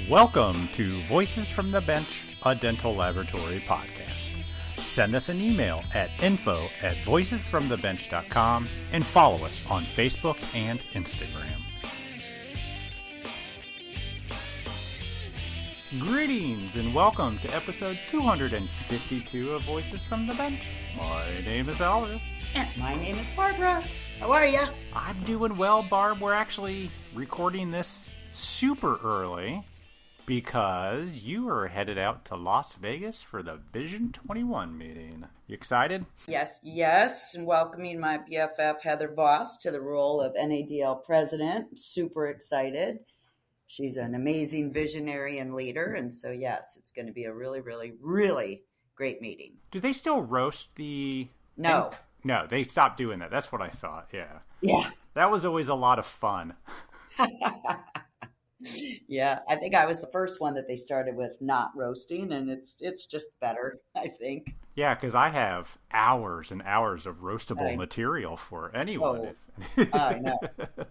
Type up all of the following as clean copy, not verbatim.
Welcome to Voices from the Bench, a dental laboratory podcast. Send us an email at info@voicesfromthebench.com and follow us on Facebook and Instagram. Greetings and welcome to episode 252 of Voices from the Bench. My name is Elvis. And my name is Barbara. How are you? I'm doing well, Barb. We're actually recording this super early because you are headed out to Las Vegas for the Vision 21 meeting. You excited? Yes. And welcoming my BFF Heather Voss to the role of NADL president. Super excited. She's an amazing visionary and leader. And so, yes, it's going to be a really, really, really great meeting. Do they still roast the... No. No, they stopped doing that. That's what I thought, yeah. Yeah. That was always a lot of fun. Yeah, I think I was the first one that they started with not roasting, and it's just better, I think. Yeah, because I have hours and hours of roastable material for anyone. I know,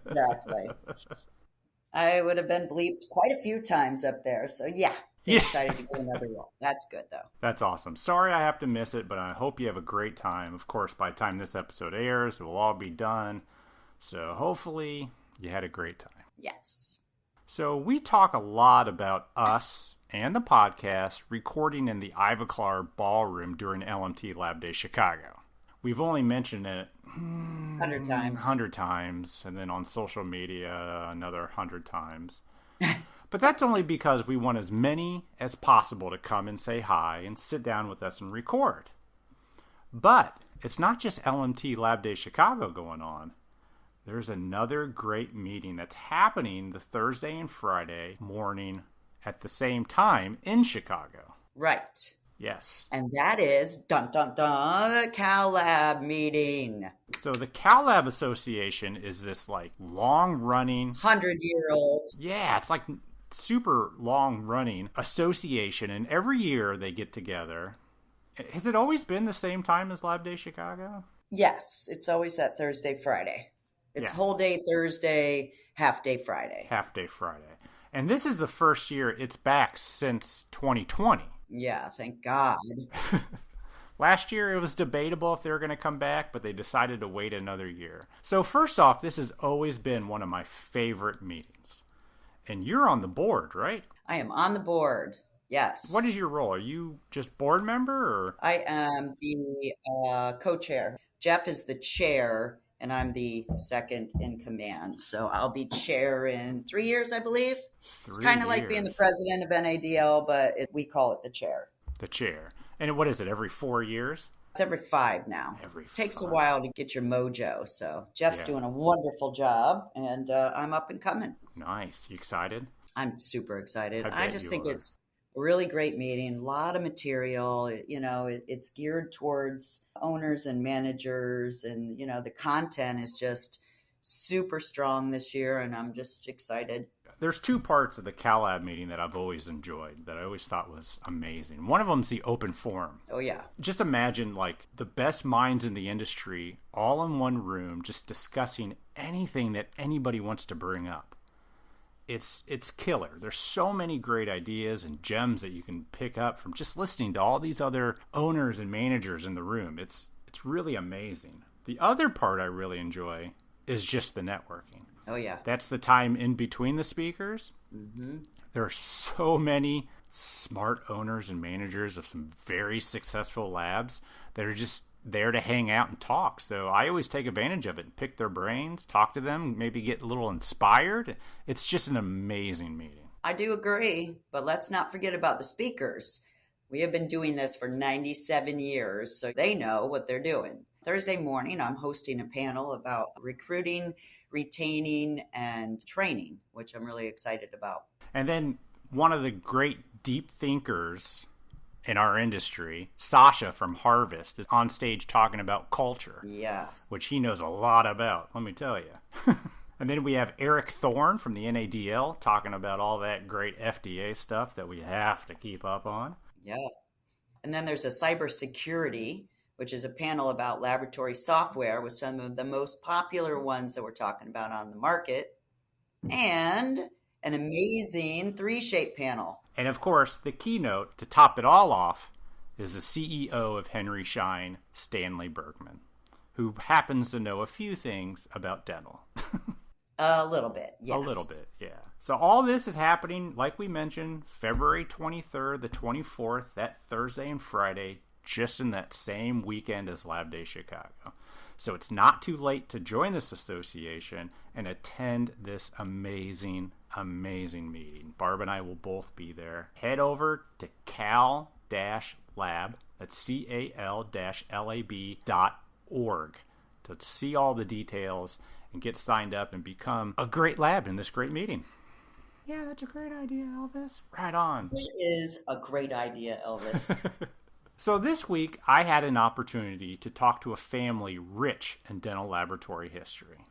exactly. I would have been bleeped quite a few times up there, so yeah. Excited to get another role. That's good, though. That's awesome. Sorry I have to miss it, but I hope you have a great time. Of course, by the time this episode airs, it will all be done. So hopefully you had a great time. Yes. So we talk a lot about us and the podcast recording in the Ivoclar Ballroom during LMT Lab Day Chicago. We've only mentioned it 100 times. 100 times, and then on social media another 100 times. But that's only because we want as many as possible to come and say hi and sit down with us and record. But it's not just LMT Lab Day Chicago going on. There's another great meeting that's happening the Thursday and Friday morning at the same time in Chicago. Right. Yes. And that is, dun, dun, dun, the Cal Lab meeting. So the Cal Lab Association is this like long-running... 100-year-old. Yeah, it's like super long-running association, and every year they get together. Has it always been the same time as Lab Day Chicago? Yes, it's always that Thursday, Friday. It's whole day Thursday, half day Friday. Half day Friday. And this is the first year it's back since 2020. Yeah, thank God. Last year it was debatable if they were going to come back, but they decided to wait another year. So first off, this has always been one of my favorite meetings. And you're on the board, right? I am on the board, yes. What is your role? Are you just board member? Or? I am the co-chair. Jeff is the chair, and I'm the second in command. So I'll be chair in 3 years, I believe. It's kind of like being the president of NADL, but we call it the chair. The chair. And what is it, every 4 years? It's every 5 now. It takes a while to get your mojo. So Jeff's doing a wonderful job, and I'm up and coming. Nice. You excited? I'm super excited. I just think it's a really great meeting. A lot of material. It's geared towards owners and managers, and, the content is just super strong this year, and I'm just excited. There's 2 parts of the CalLab meeting that I've always enjoyed, that I always thought was amazing. One of them is the open forum. Oh, yeah. Just imagine, like, the best minds in the industry all in one room just discussing anything that anybody wants to bring up. It's killer. There's so many great ideas and gems that you can pick up from just listening to all these other owners and managers in the room. It's really amazing. The other part I really enjoy is just the networking. Oh, yeah. That's the time in between the speakers. Mm-hmm. There are so many smart owners and managers of some very successful labs that are just there to hang out and talk. So I always take advantage of it and pick their brains, talk to them, maybe get a little inspired. It's just an amazing meeting. I do agree, but let's not forget about the speakers. We have been doing this for 97 years, so they know what they're doing. Thursday morning, I'm hosting a panel about recruiting, retaining, and training, which I'm really excited about. And then one of the great deep thinkers in our industry, Sasha from Harvest, is on stage talking about culture. Yes. Which he knows a lot about, let me tell you. And then we have Eric Thorne from the NADL talking about all that great FDA stuff that we have to keep up on. Yeah. And then there's a cybersecurity, which is a panel about laboratory software with some of the most popular ones that we're talking about on the market. And an amazing 3-shape panel. And of course, the keynote to top it all off is the CEO of Henry Schein, Stanley Bergman, who happens to know a few things about dental. A little bit, yes. A little bit, yeah. So all this is happening, like we mentioned, February 23rd, the 24th, that Thursday and Friday, just in that same weekend as Lab Day Chicago. So it's not too late to join this association and attend this amazing meeting. Barb and I will both be there. Head over to cal-lab, that's cal-lab.org, to see all the details and get signed up and become a great lab in this great meeting. Yeah, that's a great idea, Elvis. Right on. It is a great idea, Elvis. So this week, I had an opportunity to talk to a family rich in dental laboratory history.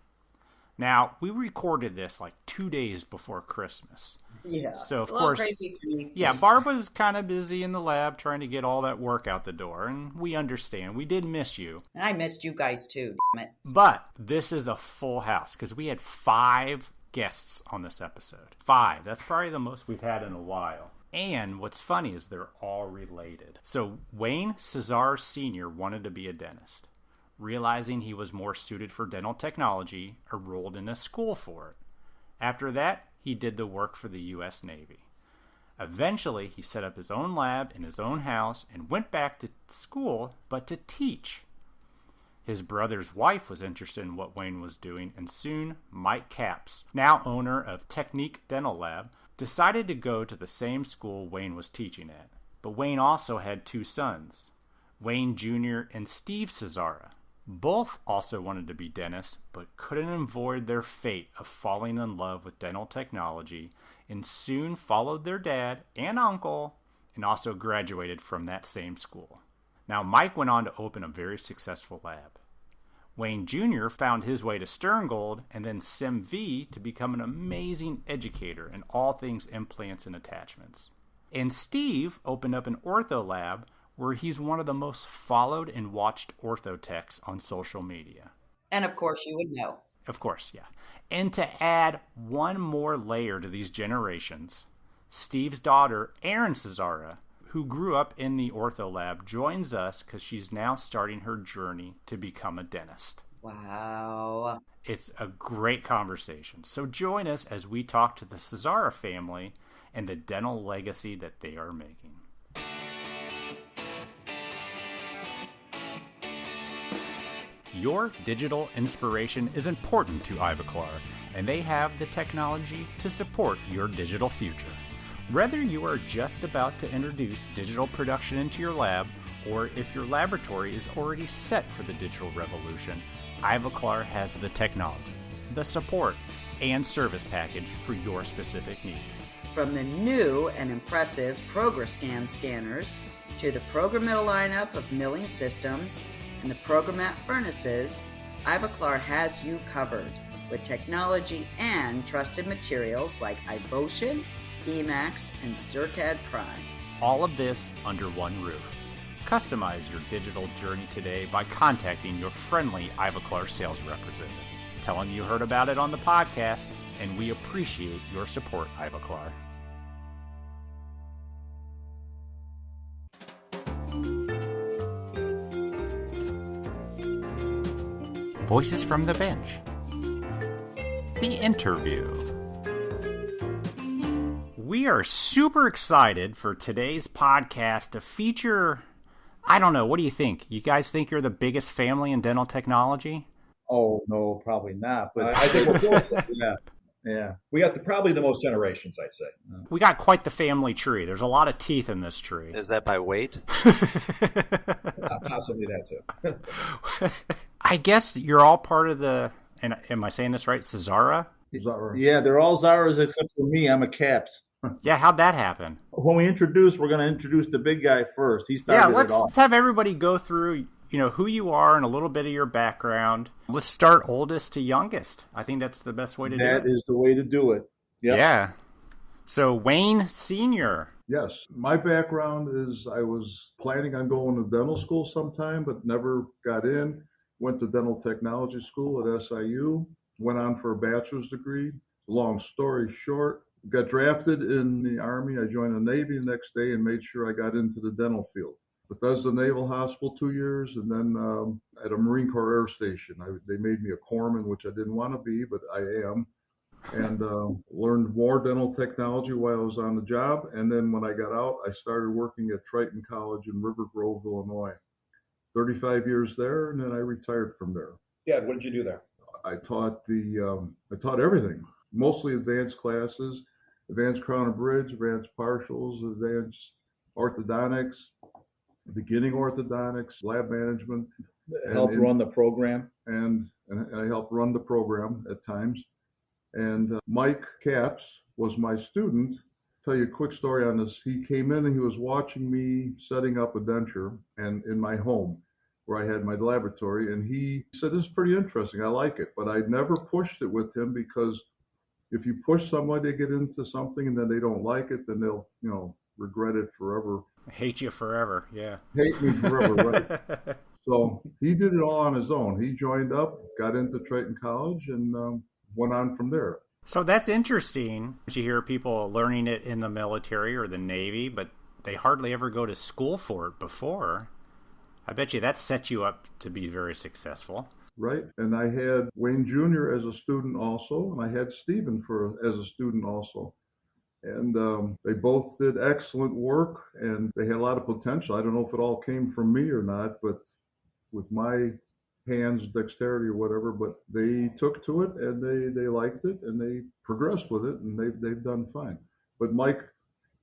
Now, we recorded this like 2 days before Christmas. Yeah. So, of course, crazy for me. Yeah, Barb was kind of busy in the lab trying to get all that work out the door, and we understand. We did miss you. I missed you guys too, damn it. But this is a full house because we had 5 guests on this episode. 5. That's probably the most we've had in a while. And what's funny is they're all related. So Wayne Szara Sr. wanted to be a dentist. Realizing he was more suited for dental technology, enrolled in a school for it. After that, he did the work for the U.S. Navy. Eventually, he set up his own lab in his own house and went back to school, but to teach. His brother's wife was interested in what Wayne was doing, and soon Mike Capps, now owner of Technique Dental Lab, decided to go to the same school Wayne was teaching at. But Wayne also had 2 sons, Wayne Jr. and Steve Szara. Both also wanted to be dentists, but couldn't avoid their fate of falling in love with dental technology, and soon followed their dad and uncle, and also graduated from that same school. Now, Mike went on to open a very successful lab. Wayne Jr. found his way to Sterngold and then SimV to become an amazing educator in all things implants and attachments. And Steve opened up an ortho lab where he's one of the most followed and watched ortho techs on social media. And of course you would know. Of course, yeah. And to add one more layer to these generations, Steve's daughter, Erin Szara, who grew up in the ortho lab, joins us because she's now starting her journey to become a dentist. Wow. It's a great conversation. So join us as we talk to the Szara family and the dental legacy that they are making. Your digital inspiration is important to Ivoclar, and they have the technology to support your digital future. Whether you are just about to introduce digital production into your lab, or if your laboratory is already set for the digital revolution, Ivoclar has the technology, the support, and service package for your specific needs. From the new and impressive PrograScan scanners to the Programmill lineup of milling systems and the Programmat furnaces, Ivoclar has you covered with technology and trusted materials like Ivotion, Emax, and Circad Prime. All of this under one roof. Customize your digital journey today by contacting your friendly Ivoclar sales representative. Tell them you heard about it on the podcast, and we appreciate your support, Ivoclar. Voices from the Bench. The interview. We are super excited for today's podcast to feature, I don't know, what do you think? You guys think you're the biggest family in dental technology? Oh, no, probably not. But I think we're close. yeah. We got probably the most generations, I'd say. We got quite the family tree. There's a lot of teeth in this tree. Is that by weight? Possibly that too. I guess you're all part of the, and am I saying this right, Szara? Yeah, they're all Zaras except for me. I'm a Caps. Yeah, how'd that happen? When we introduce, we're going to introduce the big guy first. He started it all. Let's have everybody go through, who you are and a little bit of your background. Let's start oldest to youngest. I think that's the best way to do it. That is the way to do it. Yep. Yeah. So Wayne Sr. Yes. My background is I was planning on going to dental school sometime, but never got in. Went to dental technology school at SIU. Went on for a bachelor's degree. Long story short, got drafted in the Army. I joined the Navy the next day and made sure I got into the dental field. Bethesda Naval Hospital 2 years, and then at a Marine Corps Air Station. They made me a corpsman, which I didn't want to be, but I am. And learned more dental technology while I was on the job. And then when I got out, I started working at Triton College in River Grove, Illinois. 35 years there, and then I retired from there. Dad, what did you do there? I taught everything, mostly advanced classes, advanced crown and bridge, advanced partials, advanced orthodontics, beginning orthodontics, lab management. Help run the program. And I helped run the program at times. And Mike Capps was my student. Tell you a quick story on this. He came in and he was watching me setting up a denture and in my home where I had my laboratory. And he said, "This is pretty interesting. I like it." But I never pushed it with him, because if you push somebody to get into something and then they don't like it, then they'll, regret it forever. Hate you forever. Yeah. Hate me forever, right? So he did it all on his own. He joined up, got into Triton College, and went on from there. So that's interesting. You hear people learning it in the military or the Navy, but they hardly ever go to school for it before. I bet you that set you up to be very successful. Right. And I had Wayne Jr. as a student also, and I had Stephen as a student also. And they both did excellent work, and they had a lot of potential. I don't know if it all came from me or not, but with my hands dexterity or whatever, but they took to it and they liked it and they progressed with it, and they've done fine. But Mike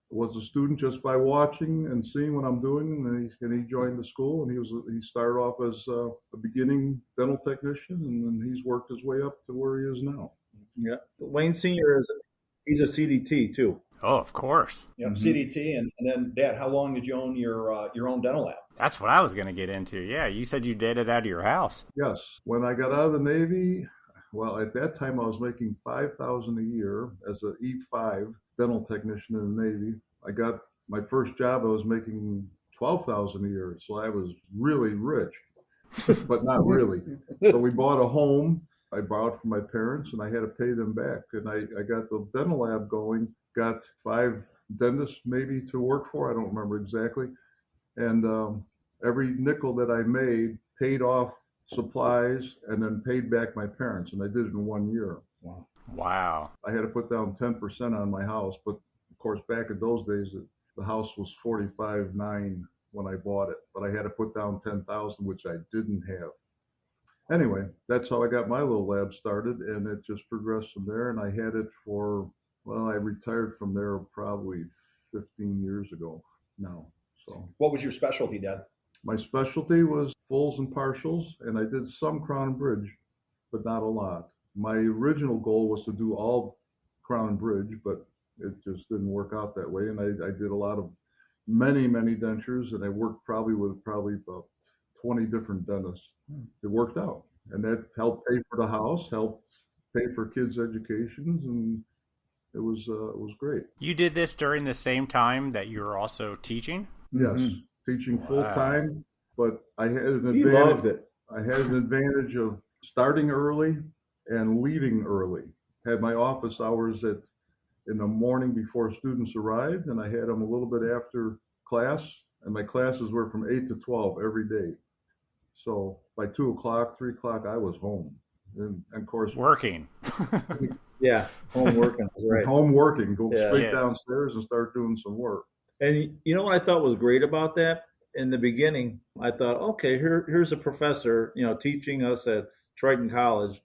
was a student just by watching and seeing what I'm doing, and he joined the school, and he started off as a beginning dental technician, and then he's worked his way up to where he is now. Yeah, Wayne Senior he's a CDT too. Oh, of course. Yeah, CDT, and then Dad, how long did you own your own dental lab? That's what I was going to get into. Yeah, you said you did it out of your house. Yes. When I got out of the Navy, well, at that time I was making $5,000 a year as an E5 dental technician in the Navy. I got my first job, I was making $12,000 a year, so I was really rich, but not really. So we bought a home. I borrowed from my parents, and I had to pay them back. And I got the dental lab going, got 5 dentists maybe to work for. I don't remember exactly. And every nickel that I made paid off supplies and then paid back my parents. And I did it in 1 year. Wow. I had to put down 10% on my house. But of course, back in those days, the house was $45,900 when I bought it. But I had to put down $10,000, which I didn't have. Anyway, that's how I got my little lab started, and it just progressed from there. And I had it I retired from there probably 15 years ago now. So, what was your specialty, Dad? My specialty was fulls and partials, and I did some crown and bridge, but not a lot. My original goal was to do all crown and bridge, but it just didn't work out that way. And I did a lot of many dentures, and I worked with about 20 different dentists. It worked out, and that helped pay for the house, helped pay for kids' educations, and it was great. You did this during the same time that you were also teaching? Yes, teaching full time, but I had an advantage. He loved it. I had an advantage of starting early and leaving early. Had my office hours in the morning before students arrived, and I had them a little bit after class, and my classes were from 8 to 12 every day. So by 2 o'clock, 3 o'clock, I was home, and of course working. Yeah, home working, right? Home working, go straight downstairs and start doing some work. And you know what I thought was great about that? In the beginning, I thought, okay, here's a professor, teaching us at Triton College,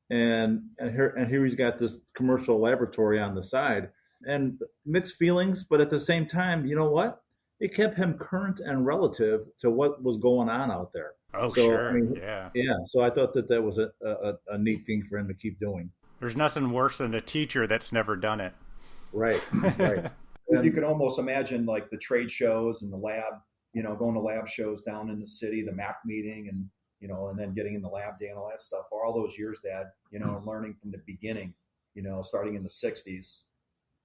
and here he's got this commercial laboratory on the side, and mixed feelings. But at the same time, you know what? It kept him current and relative to what was going on out there. Oh, so, sure. Yeah. So I thought that was a neat thing for him to keep doing. There's nothing worse than a teacher that's never done it. Right. You could almost imagine like the trade shows and the lab, going to lab shows down in the city, the MAC meeting, and and then getting in the lab day and all that stuff. For all those years, Dad, learning from the beginning, starting in the 60s,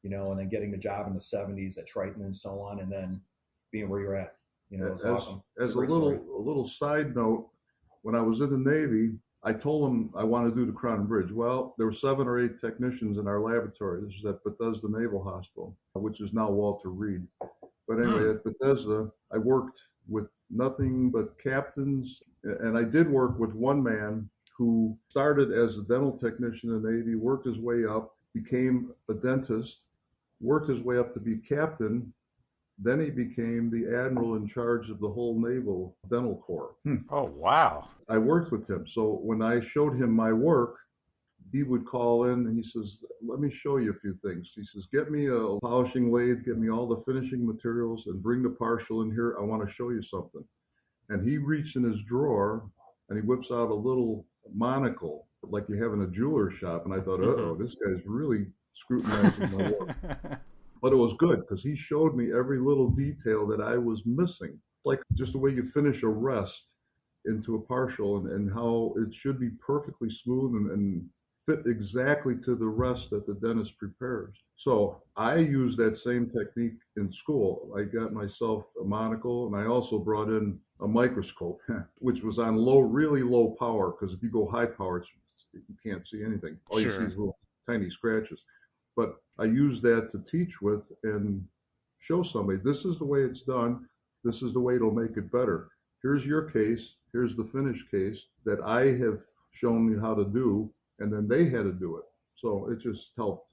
and then getting the job in the 70s at Triton and so on, and then being where you're at. It's awesome. As a little side note, when I was in the Navy, I told him I want to do the Crown and Bridge. Well, there were 7 or 8 technicians in our laboratory. This was at Bethesda Naval Hospital, which is now Walter Reed. But anyway, at Bethesda, I worked with nothing but captains. And I did work with one man who started as a dental technician in the Navy, worked his way up, became a dentist, worked his way up to be captain. Then he became the admiral in charge of the whole Naval Dental Corps. Oh, wow. I worked with him. So when I showed him my work, he would call in and he says, let me show you a few things. He says, get me a polishing lathe, get me all the finishing materials, and bring the partial in here. I want to show you something. And he reached in his drawer and he whips out a little monocle like you have in a jeweler's shop. And I thought, this guy's really scrutinizing my work. But it was good because he showed me every little detail that I was missing. Like just the way you finish a rest into a partial and how it should be perfectly smooth and fit exactly to the rest that the dentist prepares. So I use that same technique in school. I got myself a monocle and I also brought in a microscope, which was on really low power, because if you go high power, you can't see anything. All you see is little tiny scratches. But I use that to teach with and show somebody, this is the way it's done. This is the way it'll make it better. Here's your case. Here's the finished case that I have shown you how to do. And then they had to do it. So it just helped.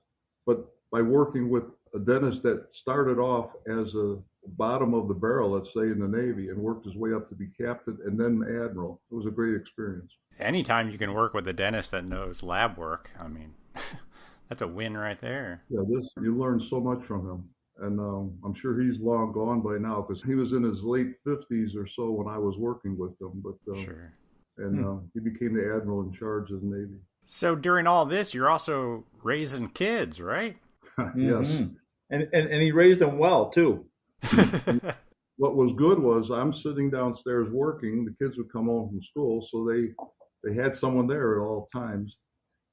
But by working with a dentist that started off as a bottom of the barrel, let's say in the Navy, and worked his way up to be captain and then admiral, it was a great experience. Anytime you can work with a dentist that knows lab work, I mean, that's a win right there. Yeah, you learn so much from him. And I'm sure he's long gone by now because he was in his late 50s or so when I was working with him. But sure. And he became the admiral in charge of the Navy. So during all this, you're also raising kids, right? Yes. And he raised them well, too. What was good was I'm sitting downstairs working. The kids would come home from school, so they had someone there at all times.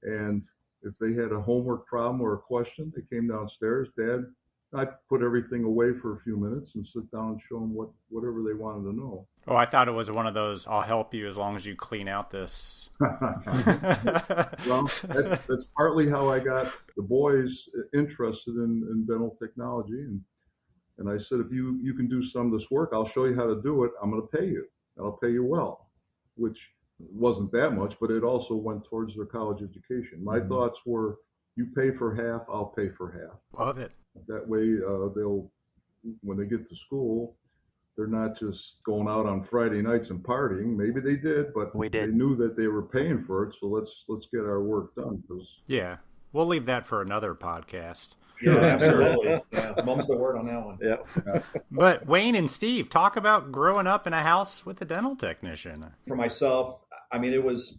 And if they had a homework problem or a question, they came downstairs. Dad, I'd put everything away for a few minutes and sit down and show them whatever they wanted to know. Oh, I thought it was one of those, I'll help you as long as you clean out this. Well, that's partly how I got the boys interested in dental technology. And I said, if you can do some of this work, I'll show you how to do it. I'm going to pay you. And I'll pay you well, which wasn't that much, but it also went towards their college education. My thoughts were, you pay for half, I'll pay for half. Love it. That way, they'll, when they get to school, they're not just going out on Friday nights and partying. Maybe they did, but they knew that they were paying for it. So let's get our work done. Yeah, we'll leave that for another podcast. Yeah, absolutely. Yeah, mum's the word on that one. Yeah. But Wayne and Steve, talk about growing up in a house with a dental technician. For myself, I mean, it was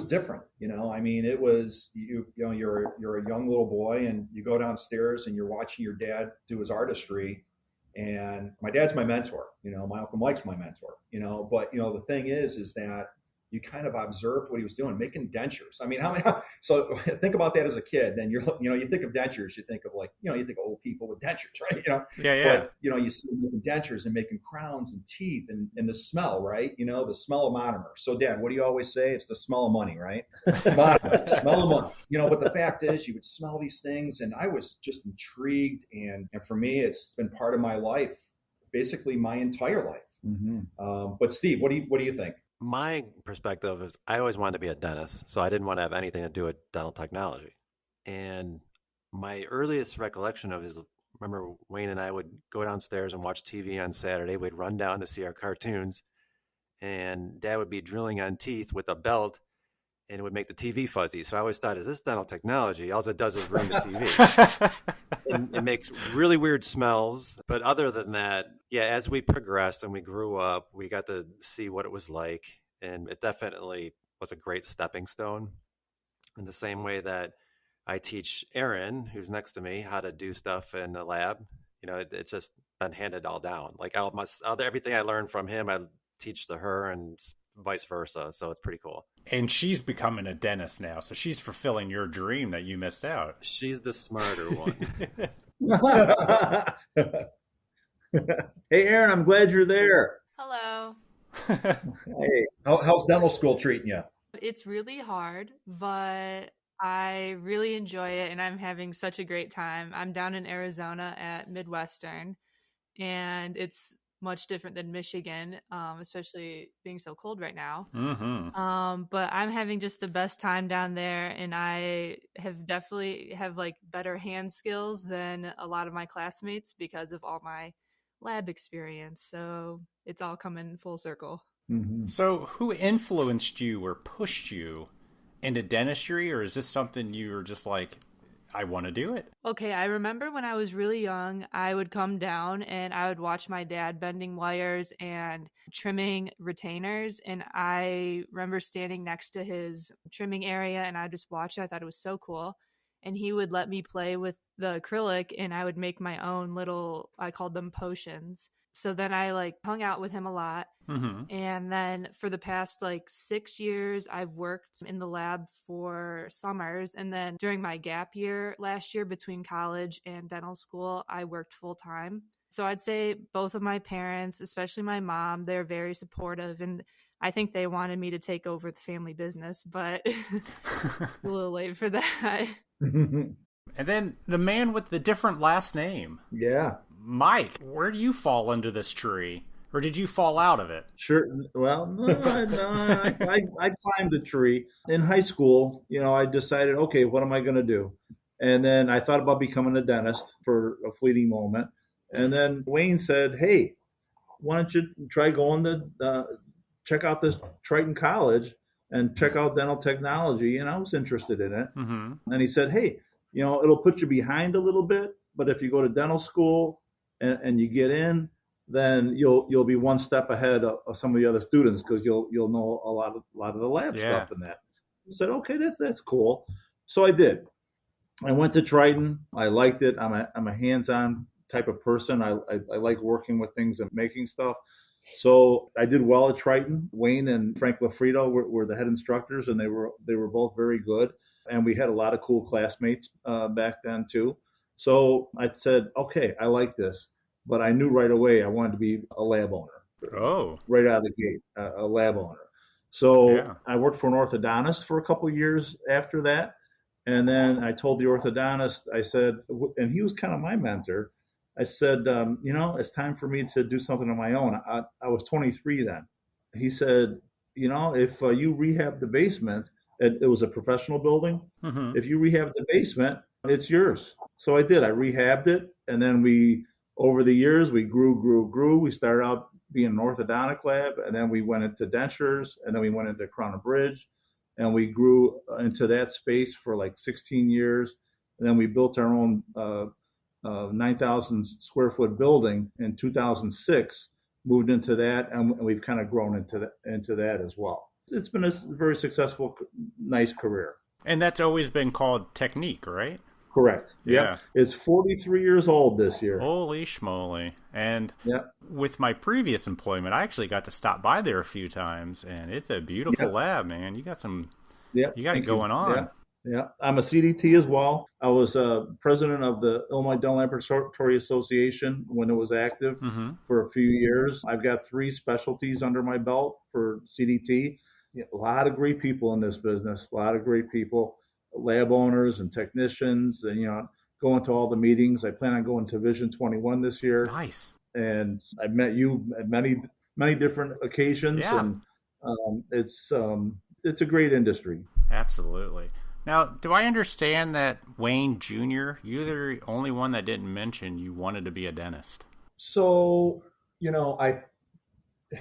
different. I mean, it was you're a young little boy and you go downstairs and you're watching your dad do his artistry. And my dad's my mentor, my Uncle Mike's my mentor, but the thing is that you kind of observed what he was doing, making dentures. I mean, so think about that as a kid. Then you think of dentures, you think of you think of old people with dentures, right? Yeah. But, you see them making dentures and making crowns and teeth and the smell, right? The smell of monomer. So Dad, what do you always say? It's the smell of money, right? Monomer, smell of money. But the fact is you would smell these things and I was just intrigued. And for me, it's been part of my life, basically my entire life. Mm-hmm. But Steve, what do you think? My perspective is I always wanted to be a dentist, so I didn't want to have anything to do with dental technology. And my earliest recollection of is, remember Wayne and I would go downstairs and watch TV on Saturday. We'd run down to see our cartoons, and Dad would be drilling on teeth with a belt, and it would make the TV fuzzy. So I always thought, is this dental technology? All it does is ruin the TV. And it makes really weird smells. But other than that, yeah, as we progressed and we grew up, we got to see what it was like. And it definitely was a great stepping stone. In the same way that I teach Erin, who's next to me, how to do stuff in the lab. It's just been handed all down. Like everything I learned from him, I teach to her and vice versa. So it's pretty cool. And she's becoming a dentist now. So she's fulfilling your dream that you missed out. She's the smarter one. Hey, Erin, I'm glad you're there. Hello. Hey. How's dental school treating you? It's really hard, but I really enjoy it and I'm having such a great time. I'm down in Arizona at Midwestern, and it's much different than Michigan, especially being so cold right now. Mm-hmm. But I'm having just the best time down there, and I have definitely have like better hand skills than a lot of my classmates because of all my lab experience. So it's all coming full circle. Mm-hmm. So, who influenced you or pushed you into dentistry, or is this something you were just like, I want to do it? Okay, I remember when I was really young, I would come down and I would watch my dad bending wires and trimming retainers. And I remember standing next to his trimming area and I just watched it. I thought it was so cool. And he would let me play with the acrylic and I would make my own little, I called them potions. So then I like hung out with him a lot. Mm-hmm. And then for the past like 6 years, I've worked in the lab for summers. And then during my gap year last year between college and dental school, I worked full time. So I'd say both of my parents, especially my mom, they're very supportive. And I think they wanted me to take over the family business, but it's a little late for that. And then the man with the different last name. Yeah. Mike, where do you fall under this tree? Or did you fall out of it? Sure. Well, I climbed a tree. In high school, I decided, okay, what am I going to do? And then I thought about becoming a dentist for a fleeting moment. And then Wayne said, hey, why don't you try going to check out this Triton College and check out dental technology? And I was interested in it. Mm-hmm. And he said, hey, it'll put you behind a little bit, but if you go to dental school and you get in, then you'll be one step ahead of some of the other students because you'll know a lot of the lab stuff in that. I said, okay, that's cool. So I did. I went to Triton. I liked it. I'm a hands-on type of person. I like working with things and making stuff. So I did well at Triton. Wayne and Frank Lafredo were the head instructors, and they were both very good. And we had a lot of cool classmates back then too. So I said, okay, I like this. But I knew right away I wanted to be a lab owner. Oh. Right out of the gate, a lab owner. So Yeah. I worked for an orthodontist for a couple of years after that. And then I told the orthodontist, I said, and he was kind of my mentor, I said, it's time for me to do something on my own. I was 23 then. He said, if you rehab the basement, it was a professional building. Mm-hmm. If you rehab the basement, it's yours. So I did. I rehabbed it. And then over the years, we grew. We started out being an orthodontic lab, and then we went into dentures, and then we went into Crown and Bridge, and we grew into that space for like 16 years. And then we built our own 9,000 square foot building in 2006, moved into that, and we've kind of grown into that as well. It's been a very successful, nice career. And that's always been called Technique, right? Correct. Yeah. Yep. It's 43 years old this year. Holy schmoly. And yep. With my previous employment, I actually got to stop by there a few times, and it's a beautiful lab, man. You got it going on. Yeah. I'm a CDT as well. I was president of the Illinois Dental Laboratory Association when it was active for a few years. I've got 3 specialties under my belt for CDT. A lot of great people in this business, a lot of great people. Lab owners and technicians, and going to all the meetings. I plan on going to Vision 21 this year. Nice. And I've met you at many different occasions. Yeah. And it's a great industry. Absolutely. Now, do I understand that Wayne Jr., you're the only one that didn't mention you wanted to be a dentist? So,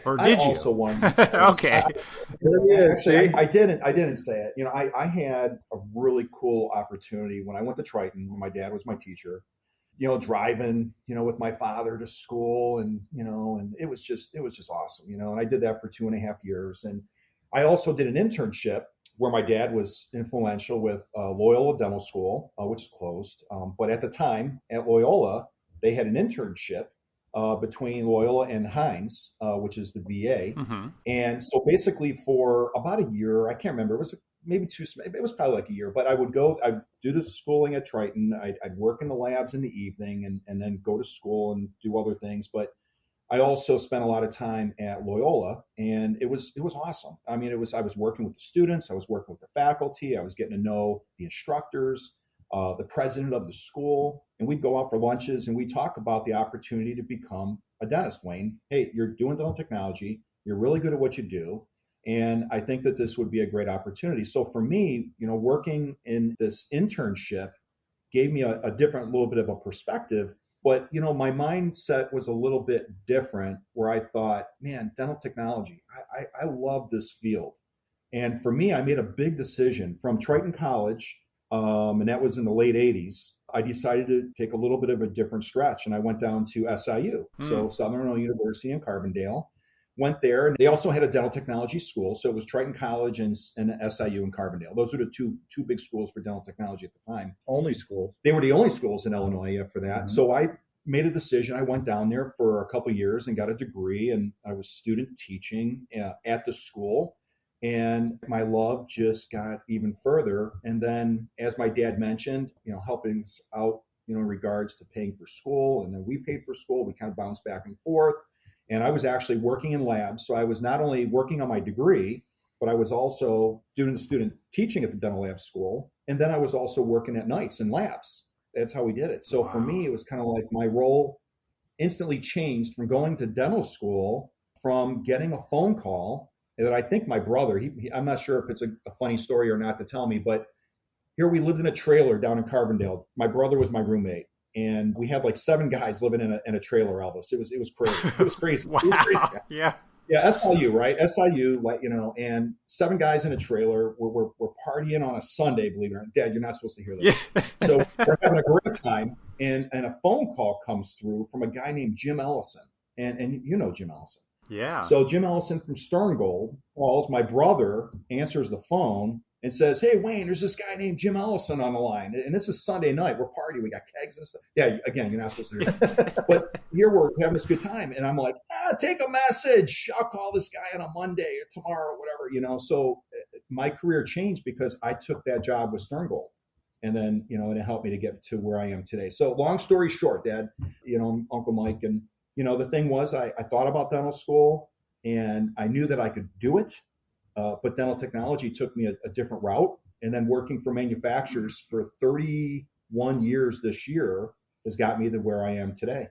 Or did you? Also won. Okay. I didn't say it. I had a really cool opportunity when I went to Triton. My dad was my teacher. Driving, with my father to school, and it was just awesome. And I did that for 2.5 years. And I also did an internship where my dad was influential with Loyola Dental School, which is closed. But at the time at Loyola, they had an internship between Loyola and Hines, which is the VA. Mm-hmm. And so basically for about a year, I can't remember, it was it was probably like a year, but I'd do the schooling at Triton. I'd work in the labs in the evening and then go to school and do other things. But I also spent a lot of time at Loyola, and it was awesome. I mean, I was working with the students, I was working with the faculty, I was getting to know the instructors, the president of the school, and we'd go out for lunches and we talk about the opportunity to become a dentist. Wayne, hey, you're doing dental technology, you're really good at what you do, and I think that this would be a great opportunity. So for me, working in this internship gave me a different little bit of a perspective. But, my mindset was a little bit different where I thought, man, dental technology, I love this field. And for me, I made a big decision from Triton College, and that was in the late 80s. I decided to take a little bit of a different stretch, and I went down to SIU, so Southern Illinois University in Carbondale. Went there, and they also had a dental technology school. So it was Triton College and SIU in Carbondale. Those were the two big schools for dental technology at the time. Only schools. They were the only schools in Illinois for that. Mm-hmm. So I made a decision. I went down there for a couple of years and got a degree, and I was student teaching at the school. And my love just got even further. And then, as my dad mentioned, helping us out, in regards to paying for school. And then we paid for school. We kind of bounced back and forth. And I was actually working in labs. So I was not only working on my degree, but I was also doing student teaching at the dental lab school. And then I was also working at nights in labs. That's how we did it. So for me, it was kind of like my role instantly changed from going to dental school, from getting a phone call that I think my brother, I'm not sure if it's a funny story or not to tell me, but here we lived in a trailer down in Carbondale. My brother was my roommate. And we had like 7 guys living in a trailer, Elvis. It was crazy. It was crazy. Wow. It was crazy. Yeah, SIU, right? SIU, and 7 guys in a trailer. We're partying on a Sunday, believe it or not. Dad, you're not supposed to hear this. Yeah. So we're having a great time, and a phone call comes through from a guy named Jim Ellison. And you know Jim Ellison. Yeah. So Jim Ellison from Sterngold calls. My brother answers the phone and says, "Hey, Wayne, there's this guy named Jim Ellison on the line. And this is Sunday night. We're partying. We got kegs and stuff." Yeah, again, you're not supposed to hear that. But here we're having this good time. And I'm like, take a message. I'll call this guy on a Monday or tomorrow or whatever, So my career changed because I took that job with Sterngold. And then, and it helped me to get to where I am today. So long story short, Dad, Uncle Mike, and, the thing was I thought about dental school and I knew that I could do it. But dental technology took me a different route. And then working for manufacturers for 31 years this year has got me to where I am today.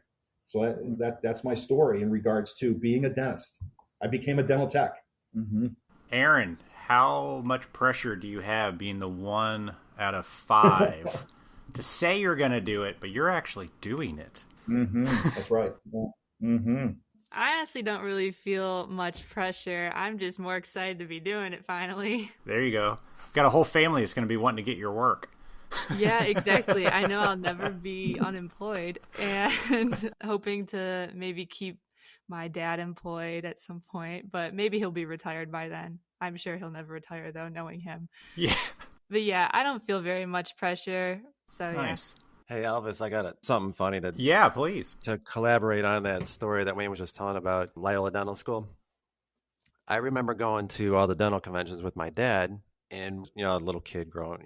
So that's my story in regards to being a dentist. I became a dental tech. Mm-hmm. Erin, how much pressure do you have being the 1 out of 5 to say you're going to do it, but you're actually doing it? Mm-hmm. That's right. Yeah. Mm-hmm. I honestly don't really feel much pressure. I'm just more excited to be doing it finally. There you go. Got a whole family that's going to be wanting to get your work. Yeah, exactly. I know I'll never be unemployed, and hoping to maybe keep my dad employed at some point, but maybe he'll be retired by then. I'm sure he'll never retire though, knowing him. Yeah. But yeah, I don't feel very much pressure. So nice. Yeah. Hey, Elvis, I got something funny to please to collaborate on that story that Wayne was just telling about Loyola Dental School. I remember going to all the dental conventions with my dad, and a little kid growing,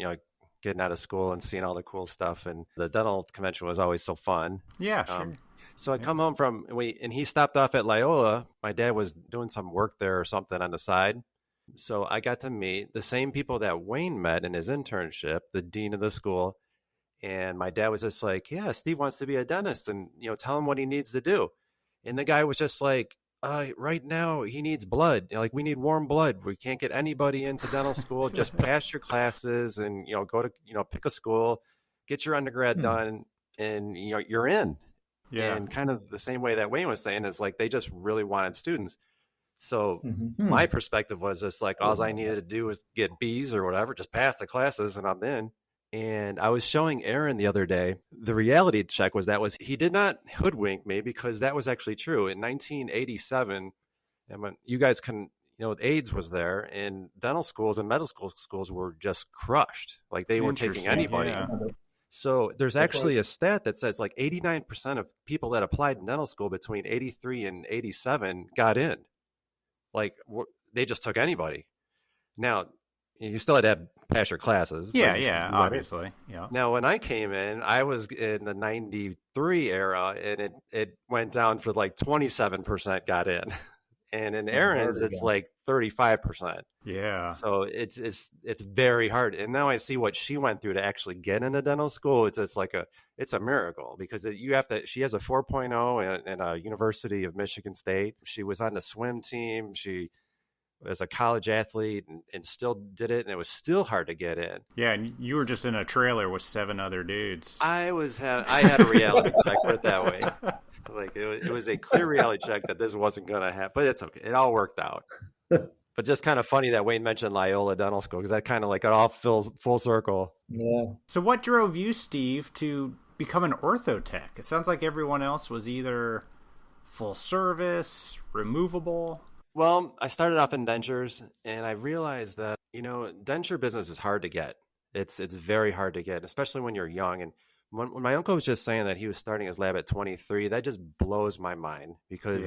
getting out of school and seeing all the cool stuff. And the dental convention was always so fun. Yeah, sure. So I come home and he stopped off at Loyola. My dad was doing some work there or something on the side. So I got to meet the same people that Wayne met in his internship, the dean of the school. And my dad was just like, yeah, Steve wants to be a dentist, and, tell him what he needs to do. And the guy was just like, right now he needs blood. Like, we need warm blood. We can't get anybody into dental school. Just pass your classes and, go to, pick a school, get your undergrad done, and, you're in. Yeah. And kind of the same way that Wayne was saying is like, they just really wanted students. So my perspective was just like, all I needed to do was get B's or whatever, just pass the classes and I'm in. And I was showing Erin the other day, the reality check was he did not hoodwink me, because that was actually true. In 1987, and when you guys can, AIDS was there, and dental schools and medical schools were just crushed. Like, they were taking anybody. Yeah. So there's actually a stat that says like 89% of people that applied in dental school between 83 and 87 got in. Like, they just took anybody. Now, you still had to have pass your classes. Yeah, but yeah, you got in. obviously. Yeah. Now, when I came in, I was in the 93 era, and it went down for like 27% got in. And in Erin's, it's like 35%. Yeah. So it's very hard. And now I see what she went through to actually get into dental school. It's just like it's a miracle because she has a 4.0 in a University of Michigan State. She was on the swim team. She was a college athlete and still did it. And it was still hard to get in. Yeah. And you were just in a trailer with 7 other dudes. I had a reality check, put it that way. Like it was a clear reality check that this wasn't going to happen, but it's okay. It all worked out. But just kind of funny that Wayne mentioned Loyola Dental School because that kind of like it all fills full circle. Yeah. So what drove you, Steve, to become an ortho tech? It sounds like everyone else was either full service, removable. Well, I started off in dentures and I realized that, denture business is hard to get. It's very hard to get, especially when you're young. And when my uncle was just saying that he was starting his lab at 23, that just blows my mind because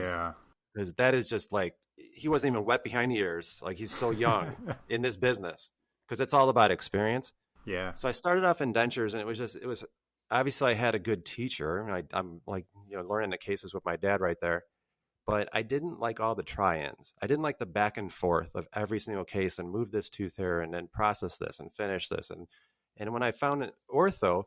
that is just like, he wasn't even wet behind the ears. Like he's so young in this business because it's all about experience. Yeah. So I started off in dentures and it was obviously I had a good teacher. And I'm like, learning the cases with my dad right there, but I didn't like all the try-ins. I didn't like the back and forth of every single case and move this tooth here and then process this and finish this. And when I found ortho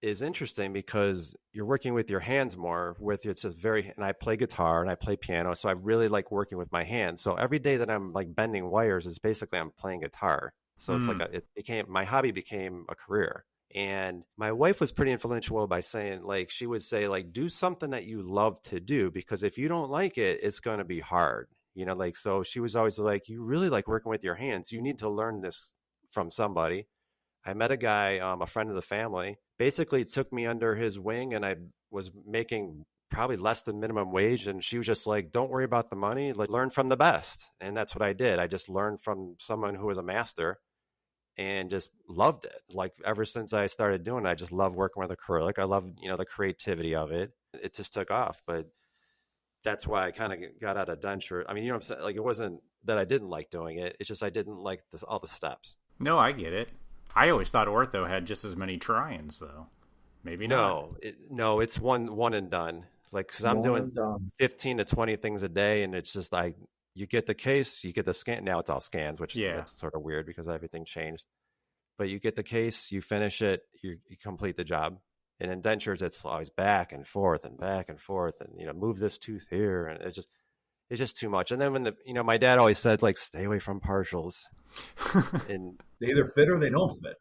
is interesting because you're working with your hands more it's just and I play guitar and I play piano. So I really like working with my hands. So every day that I'm like bending wires is basically I'm playing guitar. So it's like my hobby became a career. And my wife was pretty influential by saying she would say do something that you love to do, because if you don't like it, it's going to be hard. So she was always like, you really like working with your hands. You need to learn this from somebody. I met a guy, a friend of the family, basically took me under his wing, and I was making probably less than minimum wage. And she was just like, don't worry about the money, learn from the best. And that's what I did. I just learned from someone who was a master and just loved it. Ever since I started doing it, I just love working with acrylic. I love, the creativity of it. It just took off. But that's why I kind of got out of denture. I mean, what I'm saying? It wasn't that I didn't like doing it. It's just I didn't like all the steps. No, I get it. I always thought ortho had just as many try-ins, though. Maybe not. No, it's one and done. Because I'm doing 15 to 20 things a day, and it's just you get the case, you get the scan. Now it's all scans, which that's sort of weird because everything changed. But you get the case, you finish it, you complete the job. And in dentures, it's always back and forth, and move this tooth here, and it's just too much. And then when my dad always said stay away from partials, and they either fit or they don't fit.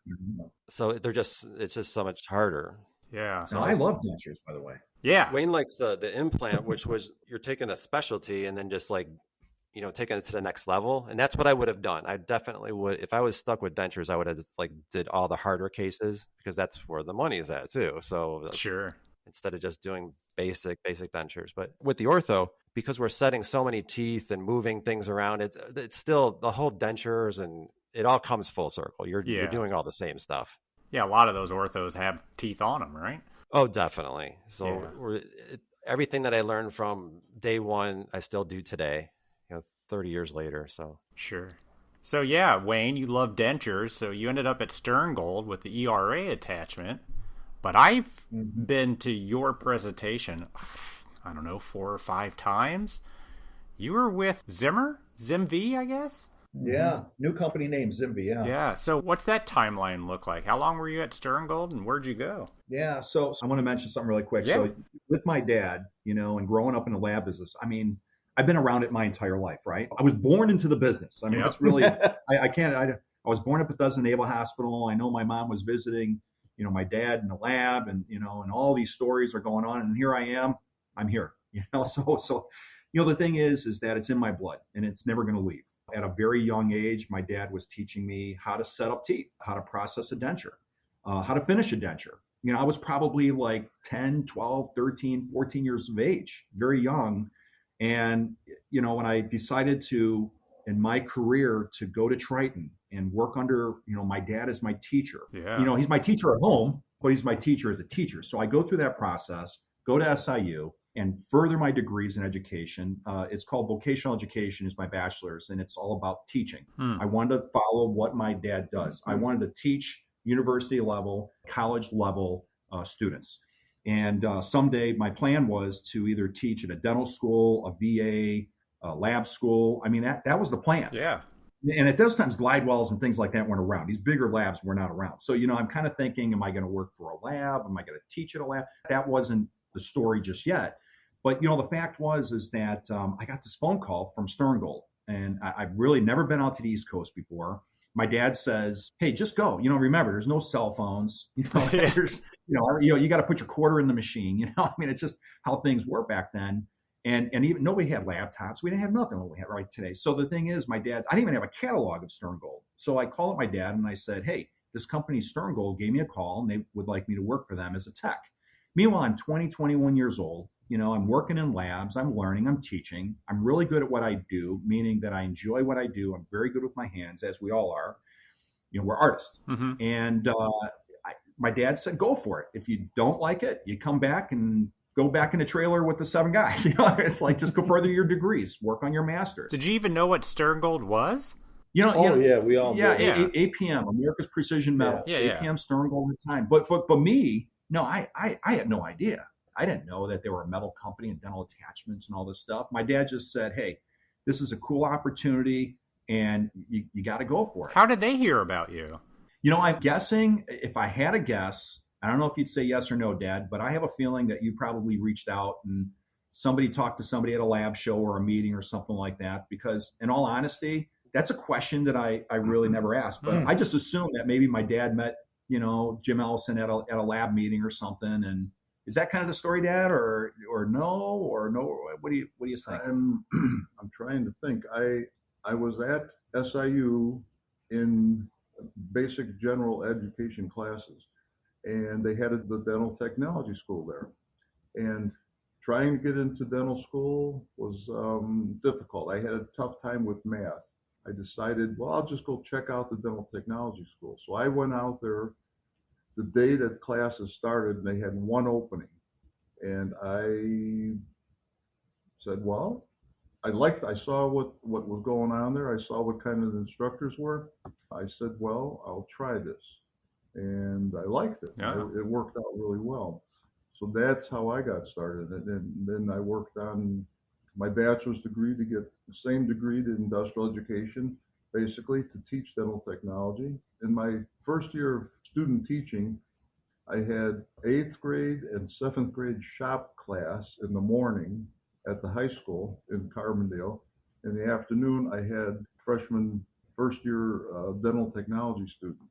So it's just so much harder. Yeah. So I love dentures, by the way. Yeah. Wayne likes the implant, which was you're taking a specialty and then just taking it to the next level. And that's what I would have done. I definitely would. If I was stuck with dentures, I would have did all the harder cases because that's where the money is at too. So sure. Instead of just doing basic dentures. But with the ortho, because we're setting so many teeth and moving things around, it's still the whole dentures and it all comes full circle. You're doing all the same stuff. Yeah, a lot of those orthos have teeth on them, right? Oh, definitely. So everything that I learned from day one, I still do today, 30 years later. So sure. So yeah, Wayne, you love dentures, so you ended up at Sterngold with the ERA attachment. But I've been to your presentation, I don't know, 4 or 5 times. You were with ZimV, I guess? Yeah, new company name, ZimV, yeah. Yeah, so what's that timeline look like? How long were you at Sterngold, and where'd you go? Yeah, so I want to mention something really quick. Yeah. So with my dad, and growing up in the lab business, I mean, I've been around it my entire life, right? I was born into the business. I mean, that's really, I was born up at Bethesda Naval Hospital. I know my mom was visiting, my dad in the lab, and, and all these stories are going on. And here I am, I'm here, so the thing is that it's in my blood and it's never going to leave. At a very young age, my dad was teaching me how to set up teeth, how to process a denture, how to finish a denture. I was probably 10, 12, 13, 14 years of age, very young. And, when I decided to, in my career, to go to Triton and work under, my dad as my teacher, he's my teacher at home, but he's my teacher as a teacher. So I go through that process, go to SIU, and further my degrees in education. It's called vocational education, is my bachelor's, and it's all about teaching. I wanted to follow what my dad does. I wanted to teach university level, college level students. And someday my plan was to either teach at a dental school, a VA, a lab school. I mean, that was the plan. Yeah. And at those times, Glidewells and things like that weren't around. These bigger labs were not around. So, I'm kind of thinking, am I going to work for a lab? Am I going to teach at a lab? That wasn't the story just yet. But, the fact is that I got this phone call from Sterngold, and I've really never been out to the East Coast before. My dad says, hey, just go. Remember, there's no cell phones. There's, you got to put your quarter in the machine. I mean, it's just how things were back then. And even nobody had laptops. We didn't have nothing what we have right today. So the thing is, I didn't even have a catalog of Sterngold. So I called up my dad and I said, hey, this company Sterngold gave me a call and they would like me to work for them as a tech. Meanwhile, I'm 21 years old. I'm working in labs. I'm learning. I'm teaching. I'm really good at what I do, meaning that I enjoy what I do. I'm very good with my hands, as we all are. We're artists. Mm-hmm. And my dad said, go for it. If you don't like it, you come back and go back in a trailer with the 7 guys. It's like, just go further your degrees, work on your master's. Did you even know what Sterngold was? We all did. APM, America's Precision Metals, APM, Sterngold at the time. But me, no, I had no idea. I didn't know that they were a metal company and dental attachments and all this stuff. My dad just said, hey, this is a cool opportunity and you got to go for it. How did they hear about you? I'm guessing, if I had a guess, I don't know if you'd say yes or no, Dad, but I have a feeling that you probably reached out and somebody talked to somebody at a lab show or a meeting or something like that. Because in all honesty, that's a question that I really never asked. But I just assumed that maybe my dad met, Jim Ellison at a lab meeting or something. And is that kind of the story, Dad, or no? What do you think? I'm trying to think. I was at SIU in basic general education classes. And they had the dental technology school there. And trying to get into dental school was difficult. I had a tough time with math. I decided, well, I'll just go check out the dental technology school. So I went out there the day that classes started, and they had one opening. And I said, well, I saw what was going on there. I saw what kind of instructors were. I said, well, I'll try this. And I liked it. Yeah. It worked out really well. So that's how I got started. And then I worked on my bachelor's degree to get the same degree to industrial education, basically to teach dental technology. In my first year of student teaching, I had 8th grade and 7th grade shop class in the morning at the high school in Carbondale. In the afternoon, I had freshman first year dental technology students.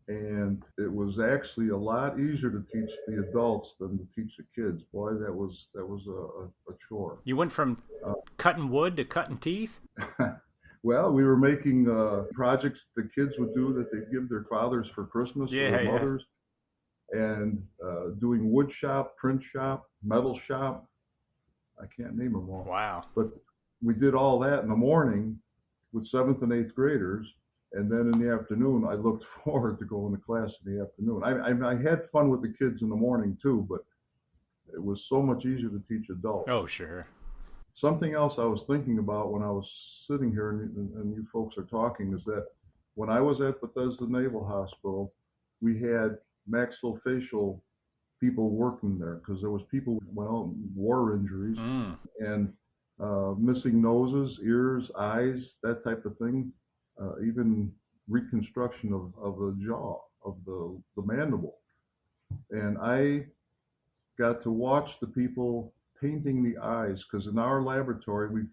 And it was actually a lot easier to teach the adults than to teach the kids. Boy, that was a chore. You went from cutting wood to cutting teeth? Well, we were making projects the kids would do that they'd give their fathers for Christmas or their mothers. And doing wood shop, print shop, metal shop. I can't name them all. Wow. But we did all that in the morning with 7th and 8th graders. And then in the afternoon, I looked forward to going to class in the afternoon. I had fun with the kids in the morning too, but it was so much easier to teach adults. Oh, sure. Something else I was thinking about when I was sitting here and you folks are talking is that when I was at Bethesda Naval Hospital, we had maxillofacial people working there because there was people, war injuries and missing noses, ears, eyes, that type of thing. Even reconstruction of the jaw, of the mandible. And I got to watch the people painting the eyes, because in our laboratory, we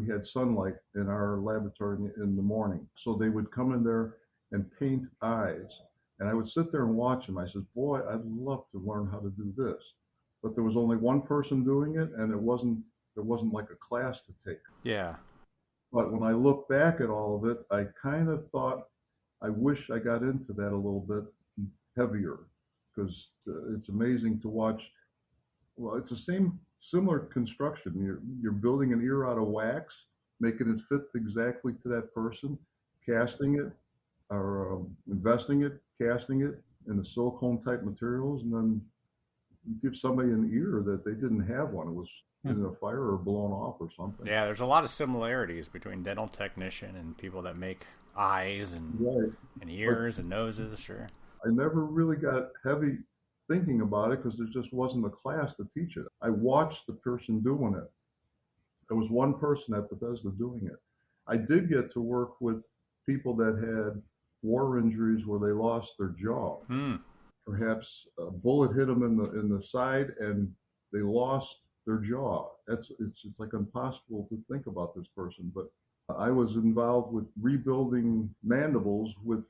had sunlight in our laboratory in the morning. So they would come in there and paint eyes. And I would sit there and watch them. I said, boy, I'd love to learn how to do this. But there was only one person doing it, and there wasn't like a class to take. Yeah. But when I look back at all of it, I kind of thought, I wish I got into that a little bit heavier, because it's amazing to watch. Well, it's the similar construction. You're building an ear out of wax, making it fit exactly to that person, casting it, or investing it, casting it in the silicone type materials, and then give somebody an ear that they didn't have one. It was in a fire or blown off or something. Yeah, there's a lot of similarities between dental technician and people that make eyes and and ears and noses. Sure. I never really got heavy thinking about it because there just wasn't a class to teach it. I watched the person doing it. There was one person at Bethesda doing it. I did get to work with people that had war injuries where they lost their jaw. Perhaps a bullet hit them in the side and they lost their jaw. It's just like impossible to think about this person. But I was involved with rebuilding mandibles with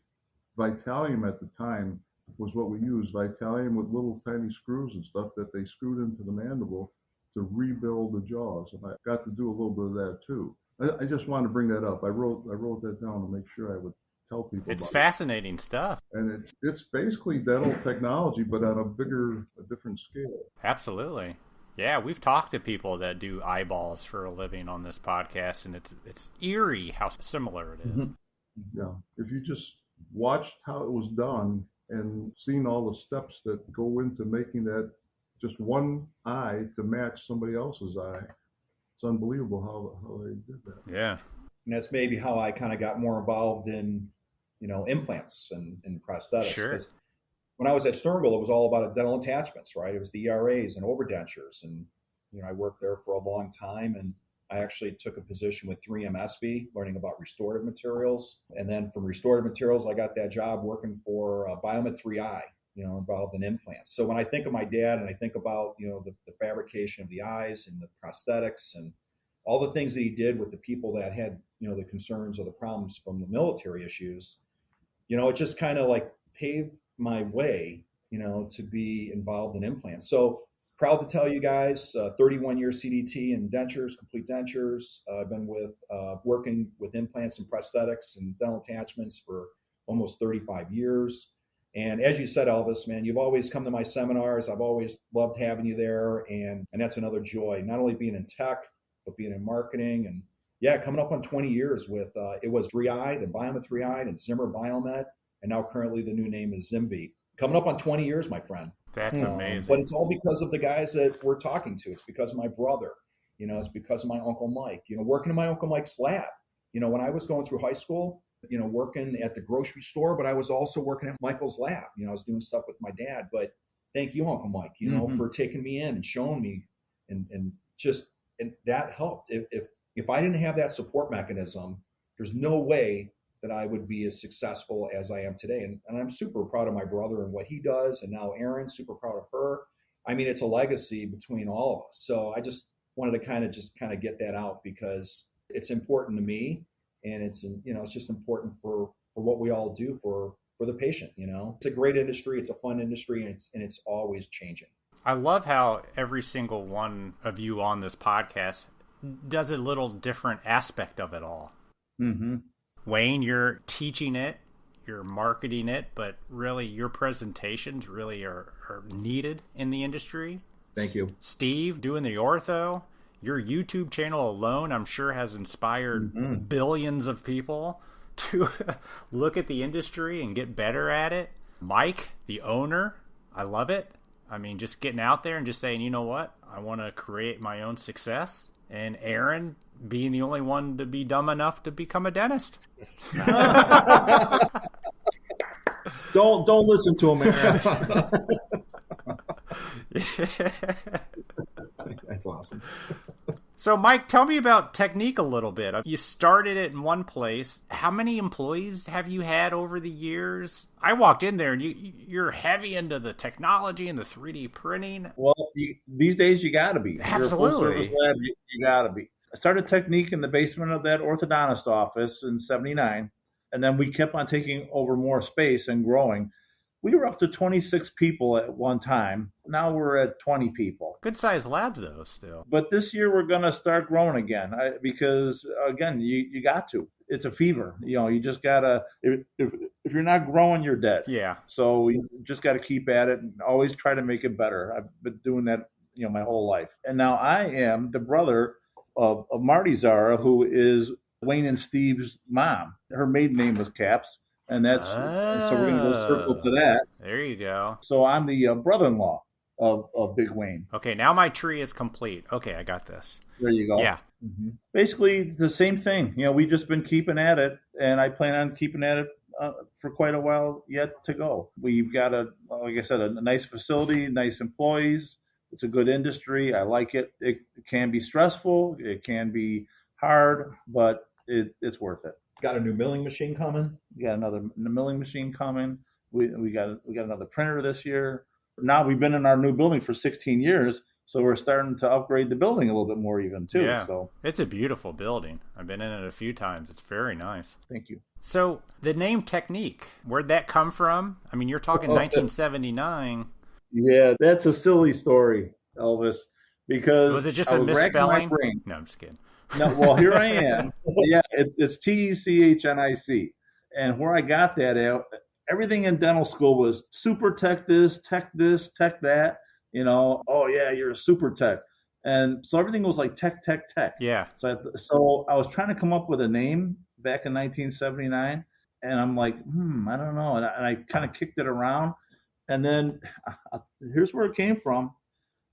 Vitalium at the time was what we used. Vitalium with little tiny screws and stuff that they screwed into the mandible to rebuild the jaws. And I got to do a little bit of that too. I just wanted to bring that up. I wrote that down to make sure I would tell people. It's fascinating stuff. And it's basically dental technology, but on a different scale. Absolutely. Yeah, we've talked to people that do eyeballs for a living on this podcast, and it's eerie how similar it is. Yeah. If you just watched how it was done and seen all the steps that go into making that just one eye to match somebody else's eye, it's unbelievable how they did that. Yeah. And that's maybe how I kind of got more involved in, implants and prosthetics. Sure. Because when I was at Sternville, it was all about dental attachments, right? It was the ERAs and overdentures. And, I worked there for a long time. And I actually took a position with 3M SB, learning about restorative materials. And then from restorative materials, I got that job working for Biomed 3i, involved in implants. So when I think of my dad and I think about, the fabrication of the eyes and the prosthetics and all the things that he did with the people that had, the concerns or the problems from the military issues, it just kind of like paved my way, to be involved in implants. So proud to tell you guys, 31 years CDT and dentures, complete dentures. I've been working with implants and prosthetics and dental attachments for almost 35 years. And as you said, Elvis, man, you've always come to my seminars. I've always loved having you there. And that's another joy, not only being in tech, but being in marketing. And yeah, coming up on 20 years with, it was 3i, then Biomed 3i, and Zimmer Biomed. And now currently the new name is ZimV. Coming up on 20 years, my friend. That's amazing. But it's all because of the guys that we're talking to. It's because of my brother. It's because of my Uncle Mike. Working in my Uncle Mike's lab. When I was going through high school, working at the grocery store, but I was also working at Michael's lab. I was doing stuff with my dad. But thank you, Uncle Mike, for taking me in and showing me and that helped. If I didn't have that support mechanism, there's no way that I would be as successful as I am today. And I'm super proud of my brother and what he does. And now Erin, super proud of her. I mean, it's a legacy between all of us. So I just wanted to kind of get that out because it's important to me. And it's just important for what we all do for the patient. It's a great industry. It's a fun industry, and it's always changing. I love how every single one of you on this podcast does a little different aspect of it all. Mm-hmm. Wayne, you're teaching it, you're marketing it, but really your presentations really are needed in the industry. Thank you. Steve, doing the ortho, your YouTube channel alone, I'm sure, has inspired billions of people to look at the industry and get better at it. Mike, the owner, I love it. I mean, just getting out there and just saying, you know what, I want to create my own success. And Erin, being the only one to be dumb enough to become a dentist. Don't listen to him, Erin. That's awesome. So, Mike, tell me about Technique a little bit. You started it in one place. How many employees have you had over the years? I walked in there, and you're heavy into the technology and the 3D printing. Well, these days you got to be. Absolutely. You're a full-service lab, you got to be. I started Technique in the basement of that orthodontist office in 79, and then we kept on taking over more space and growing. We were up to 26 people at one time. Now we're at 20 people. Good sized labs, though, still. But this year we're going to start growing again because, again, you got to. It's a fever. You just got to, if you're not growing, you're dead. Yeah. So you just got to keep at it and always try to make it better. I've been doing that, my whole life. And now I am the brother of Marty Szara, who is Wayne and Steve's mom. Her maiden name was Caps. And so we're going to go circle to that. There you go. So I'm the brother-in-law. of Big Wayne. Okay, now my tree is complete. Okay, I got this. There you go. Yeah. Mm-hmm. Basically, the same thing. We've just been keeping at it, and I plan on keeping at it for quite a while yet to go. We've got like I said, a nice facility, nice employees. It's a good industry. I like it. It can be stressful. It can be hard, but it's worth it. Got a new milling machine coming. We got another milling machine coming. We got another printer this year. Now we've been in our new building for 16 years, so we're starting to upgrade the building a little bit more even too. Yeah. So it's a beautiful building. I've been in it a few times. It's very nice. Thank you. So the name Technique, where'd that come from? I mean, you're talking 1979. Yeah, that's a silly story, Elvis, because was it just a misspelling? No, I'm just kidding. No, well, here I am. Yeah, it's TECHNIC. And where I got that at, everything in dental school was super tech this, tech that. Oh yeah, you're a super tech. And so everything was like tech. Yeah. So I was trying to come up with a name back in 1979, and I'm like, I don't know. And I kind of kicked it around. And then here's where it came from.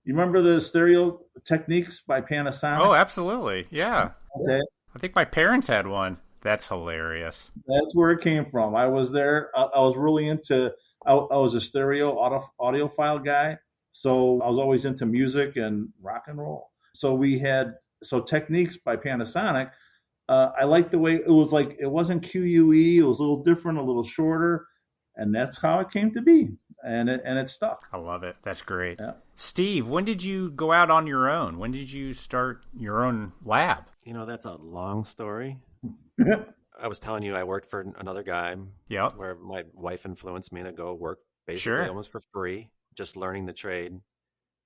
You remember the stereo techniques by Panasonic? Oh, absolutely. Yeah. Okay. I think my parents had one. That's hilarious. That's where it came from. I was there. I was really into, I was a stereo audiophile guy. So I was always into music and rock and roll. So techniques by Panasonic. I liked the way it was like, it wasn't QUE. It was a little different, a little shorter. And that's how it came to be. And it stuck. I love it. That's great. Yeah. Steve, when did you go out on your own? When did you start your own lab? That's a long story. I was telling you I worked for another guy. Yep. Where my wife influenced me to go work basically almost for free, just learning the trade.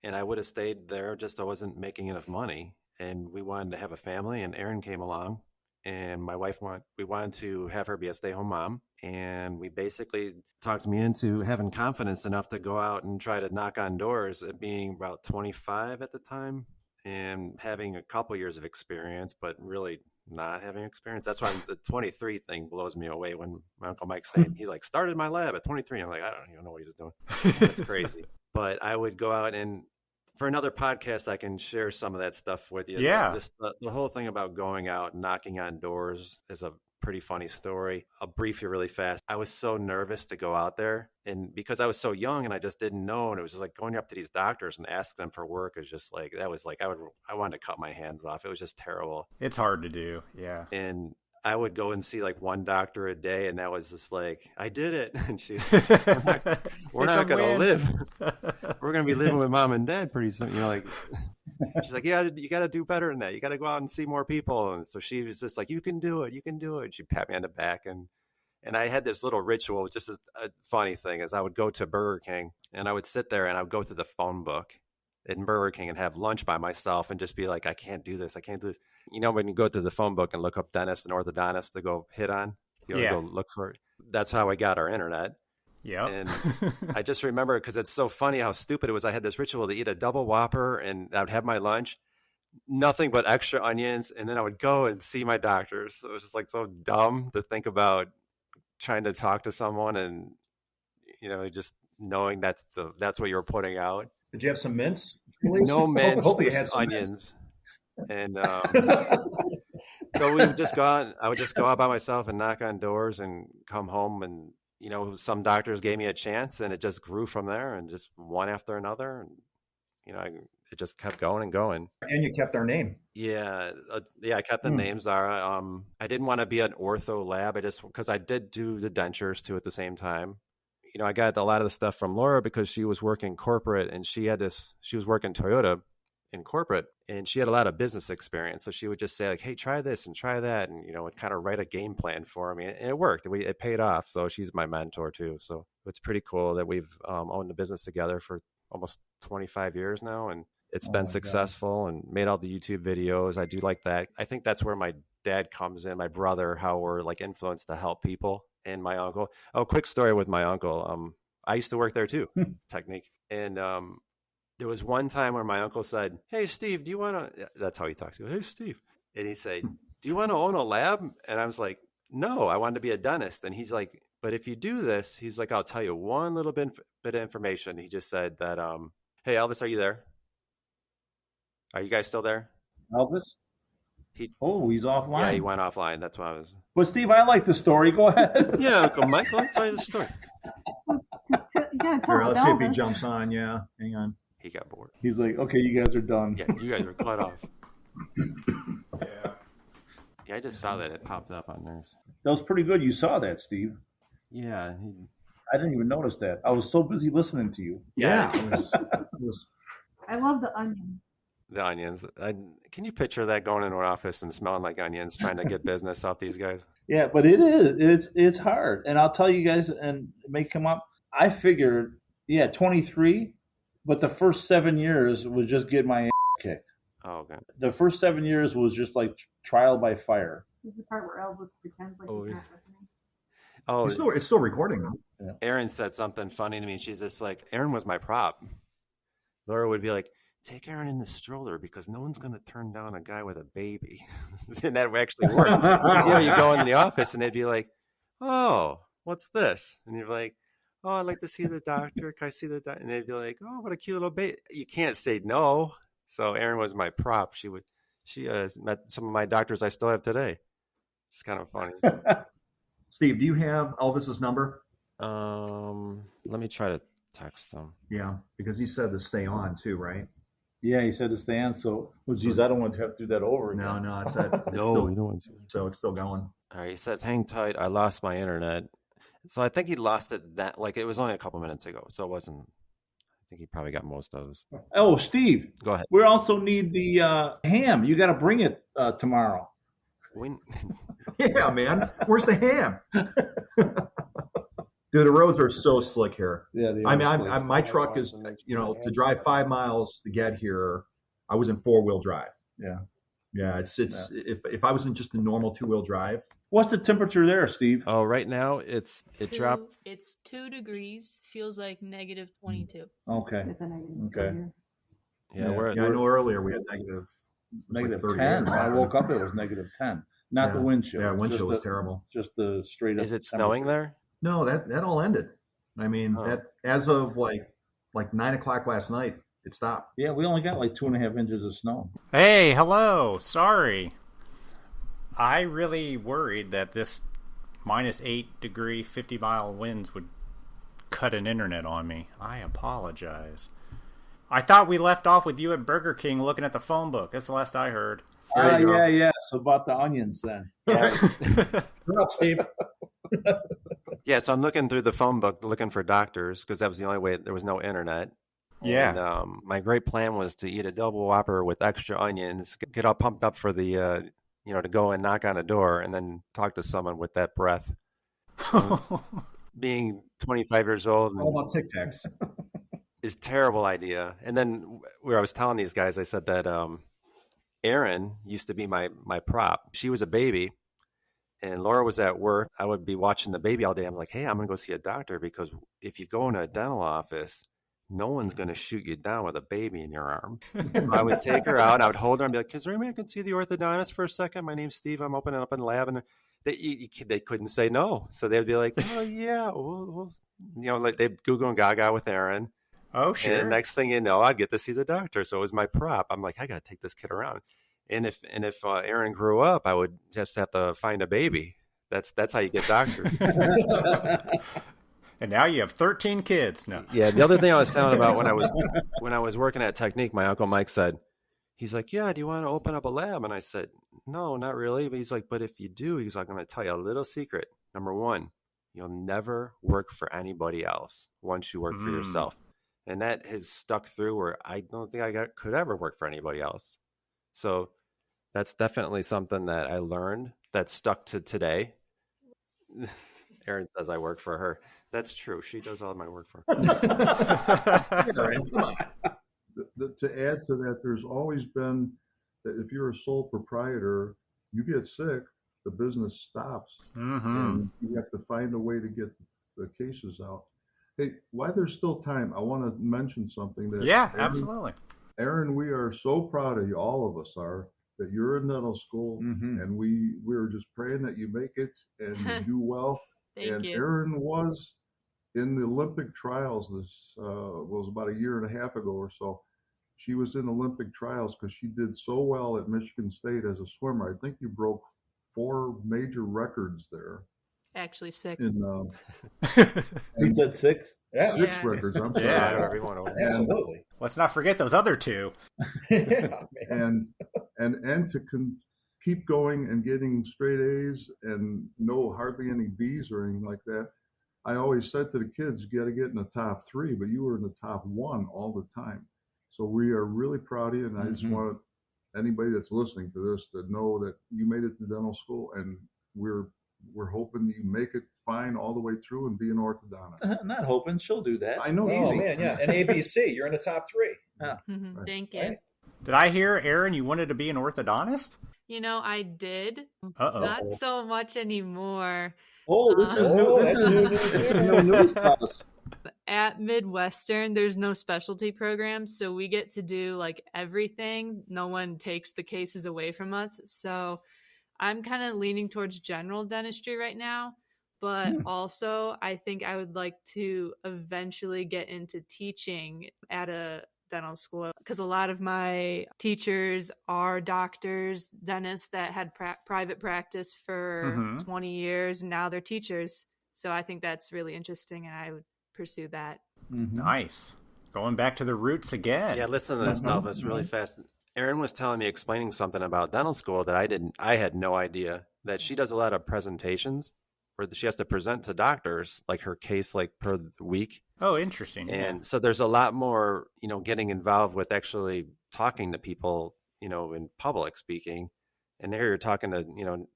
And I would have stayed there, just I wasn't making enough money. And we wanted to have a family, and Erin came along. And my wife we wanted to have her be a stay-home mom. And we basically talked me into having confidence enough to go out and try to knock on doors at being about 25 at the time and having a couple years of experience, but really not having experience. That's why the 23 thing blows me away when my Uncle Mike's saying he started my lab at 23. I'm like, I don't even know what he was doing. That's crazy. But I would go out, and for another podcast, I can share some of that stuff with you. Yeah. The whole thing about going out and knocking on doors is a pretty funny story. I'll brief you really fast. I was so nervous to go out there, and because I was so young and I just didn't know, and it was just like going up to these doctors and ask them for work is just like, that was like, I wanted to cut my hands off. It was just terrible. It's hard to do. Yeah. And I would go and see like one doctor a day, and that was just like, I did it. And we're not going to live. We're going to be living with mom and dad pretty soon. She's like, yeah, you got to do better than that. You got to go out and see more people. And so she was just like, you can do it. And she'd pat me on the back. And I had this little ritual, just a funny thing is I would go to Burger King, and I would sit there and I would go through the phone book in Burger King and have lunch by myself and just be like, I can't do this. When you go to the phone book and look up dentist and orthodontist to go hit on, go look for it. That's how I got our internet. Yeah. And I just remember, because it's so funny how stupid it was. I had this ritual to eat a double Whopper, and I would have my lunch, nothing but extra onions. And then I would go and see my doctors. So it was just like so dumb to think about trying to talk to someone and, just knowing that's what you were putting out. Did you have some mints? No mints, Hope you had some onions. And so we would just go out. I would just go out by myself and knock on doors and come home. And, some doctors gave me a chance, and it just grew from there, and just one after another. And, it just kept going and going. And you kept our name. Yeah. I kept the name, Szara. I didn't want to be an ortho lab. Because I did do the dentures too at the same time. I got a lot of the stuff from Laura because she was working corporate, and she was working Toyota in corporate, and she had a lot of business experience. So she would just say like, hey, try this and try that. And, would kind of write a game plan for me, and it worked. It paid off. So she's my mentor too. So it's pretty cool that we've owned the business together for almost 25 years now. And it's been successful and made all the YouTube videos. I do like that. I think that's where my dad comes in, my brother, how we're like influenced to help people. And my uncle. Oh, quick story with my uncle. I used to work there too, Technique. And there was one time where my uncle said, hey, Steve, do you want to, that's how he talks. He goes, hey, Steve. And he said, do you want to own a lab? And I was like, no, I wanted to be a dentist. And he's like, but if you do this, he's like, I'll tell you one little bit of information. He just said that Hey, Elvis, are you there? Are you guys still there? Elvis? He, he's offline. yeah, he went offline. That's why I was. But Steve, I like the story. Go ahead. Yeah, Uncle Mike, let me tell you the story. Here, let's see if he jumps on. Yeah, hang on. He got bored. He's like, okay, you guys are done. Yeah, you guys are cut off. Yeah. Yeah, I just saw that it popped up on theirs. That was pretty good. You saw that, Steve. Yeah. I didn't even notice that. I was so busy listening to you. Yeah, it was. I love the onion. The onions. Can you picture that going into an office and smelling like onions, trying to get business off these guys? Yeah, but it is. It's hard. And I'll tell you guys, and it may come up. I figured, 23, but the first 7 years was just getting my ass kicked. Oh, okay. The first 7 years was just like trial by fire. This is the part where Elvis pretends like he's not listening. Oh, It's still recording though. Yeah. Erin said something funny to me. She's just like, Erin was my prop. Laura would be like, take Erin in the stroller because no one's going to turn down a guy with a baby. And that would actually work. You go into the office and they'd be like, oh, what's this? And you're like, oh, I'd like to see the doctor. Can I see the doctor? And they'd be like, oh, what a cute little baby. You can't say no. So Erin was my prop. She met some of my doctors I still have today. It's kind of funny. Steve, do you have Elvis's number? Let me try to text him. Yeah, because he said to stay on too, right? Yeah, he said to stay on. So, geez, I don't want to have to do that over again. No, it's still, you don't want to. So it's still going. All right, he says, hang tight. I lost my internet. So I think he lost it it was only a couple minutes ago. So it wasn't, I think he probably got most of those. Oh, Steve. Go ahead. We also need the ham. You got to bring it tomorrow. Yeah, man. Where's the ham? Dude, the roads are so slick here. Yeah, my truck is, to drive 5 miles to get here, I was in 4-wheel drive. Yeah. Yeah, if I was in just a normal 2-wheel drive. What's the temperature there, Steve? Oh, right now it dropped. It's 2 degrees. Feels like negative 22. Okay. It's a negative. Okay. Yeah, I know earlier we had negative like 10. When I woke up, it was negative 10. Not the wind chill. Yeah, wind chill was terrible. Just the straight up. Is it snowing there? No, that all ended. I mean, that as of like 9 o'clock last night, it stopped. Yeah, we only got like 2.5 inches of snow. Hey, hello. Sorry. I really worried that this -8 degree, 50-mile winds would cut an internet on me. I apologize. I thought we left off with you at Burger King looking at the phone book. That's the last I heard. Yeah. So about the onions then. Yeah. You're up, Steve. Yeah, so I'm looking through the phone book looking for doctors because that was the only way. There was no internet. Yeah. And my great plan was to eat a double Whopper with extra onions, get all pumped up for the, to go and knock on a door and then talk to someone with that breath. Being 25 years old. All about Tic Tacs. Is a terrible idea. And then where I was telling these guys, I said that Erin used to be my prop. She was a baby. And Laura was at work. I would be watching the baby all day. I'm like, hey, I'm going to go see a doctor because if you go in a dental office, no one's going to shoot you down with a baby in your arm. So I would take her out. I would hold her and be like, is there anybody I can see the orthodontist for a second? My name's Steve. I'm opening up in the lab. And they couldn't say no. So they'd be like, oh, yeah. Like they'd Google and Gaga with Erin. Oh, sure. And next thing you know, I'd get to see the doctor. So it was my prop. I'm like, I got to take this kid around. And if Erin grew up, I would just have to find a baby. That's how you get doctors. And now you have 13 kids. No. Yeah. The other thing I was telling about when I was working at Technique, my Uncle Mike said, he's like, yeah, do you want to open up a lab? And I said, no, not really. But he's like, but if you do, he's like, I'm going to tell you a little secret. Number one, you'll never work for anybody else once you work for yourself. And that has stuck through where I don't think could ever work for anybody else. So that's definitely something that I learned that stuck to today. Erin says I work for her. That's true. She does all my work for her. Erin, come on. To add to that, there's always been that if you're a sole proprietor, you get sick, the business stops. Mm-hmm. And you have to find a way to get the cases out. Hey, while there's still time, I want to mention something that. Yeah, absolutely. Erin, we are so proud of you, all of us are, that you're in dental school, and we're just praying that you make it and you do well. Thank you. Erin was in the Olympic trials. This was about a year and a half ago or so. She was in Olympic trials because she did so well at Michigan State as a swimmer. I think you broke 4 major records there. Actually, 6. You said 6? Yeah. 6 records. I'm sorry. Yeah. Absolutely. Let's not forget those other 2. Yeah, man. And to keep going and getting straight A's and no hardly any B's or anything like that. I always said to the kids, you got to get in the top 3, but you were in the top 1 all the time. So we are really proud of you, and I just want anybody that's listening to this to know that you made it to dental school, and we're hoping you make it fine all the way through and be an orthodontist. I'm not hoping. She'll do that. I know. Oh, easy. man, yeah. And ABC, you're in the top 3. Yeah. Mm-hmm. Thank you. Right? Did I hear, Erin, you wanted to be an orthodontist? You know, I did. Uh-oh. Not so much anymore. Oh, this is new. This is new news for us. At Midwestern, there's no specialty programs, so we get to do like everything. No one takes the cases away from us. So I'm kind of leaning towards general dentistry right now, but also I think I would like to eventually get into teaching at a dental school because a lot of my teachers are doctors, dentists that had private practice for 20 years, and now they're teachers. So I think that's really interesting, and I would pursue that. Nice. Going back to the roots again. Yeah, listen to this stuff. It's really fast. Erin was telling me, explaining something about dental school that I had no idea, that she does a lot of presentations where she has to present to doctors, like her case, like per week. Oh, interesting. And so there's a lot more, getting involved with actually talking to people, in public speaking. And there you're talking to,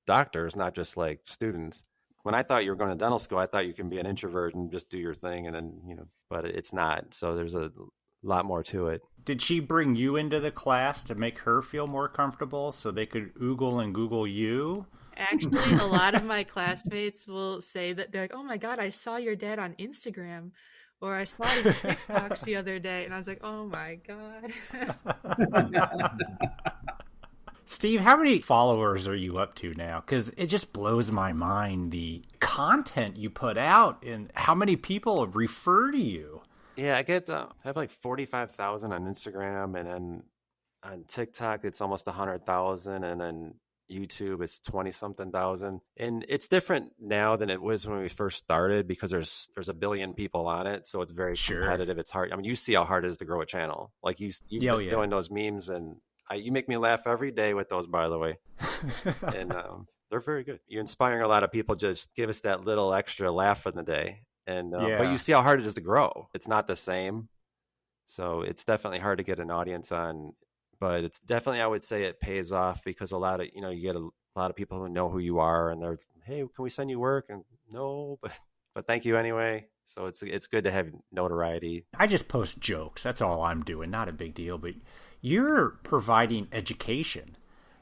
doctors, not just like students. When I thought you were going to dental school, I thought you can be an introvert and just do your thing. And then, but it's not. So there's a lot more to it. Did she bring you into the class to make her feel more comfortable so they could oogle and Google you? Actually, a lot of my classmates will say that they're like, oh my God, I saw your dad on Instagram, or I saw his TikToks the other day. And I was like, oh my God. Steve, how many followers are you up to now? Because it just blows my mind, the content you put out and how many people refer to you. Yeah, I have like 45,000 on Instagram, and then on TikTok, it's almost 100,000. And then YouTube, it's 20-something thousand. And it's different now than it was when we first started because there's a billion people on it. So it's very competitive. It's hard. I mean, you see how hard it is to grow a channel. Like you've been doing those memes, and you make me laugh every day with those, by the way. And they're very good. You're inspiring a lot of people. Just give us that little extra laugh in the day. And but you see how hard it is to grow. It's not the same. So it's definitely hard to get an audience on. But it's definitely, I would say it pays off because a lot of, you get a lot of people who know who you are and they're, hey, can we send you work? And no, but thank you anyway. So it's good to have notoriety. I just post jokes. That's all I'm doing. Not a big deal, but you're providing education.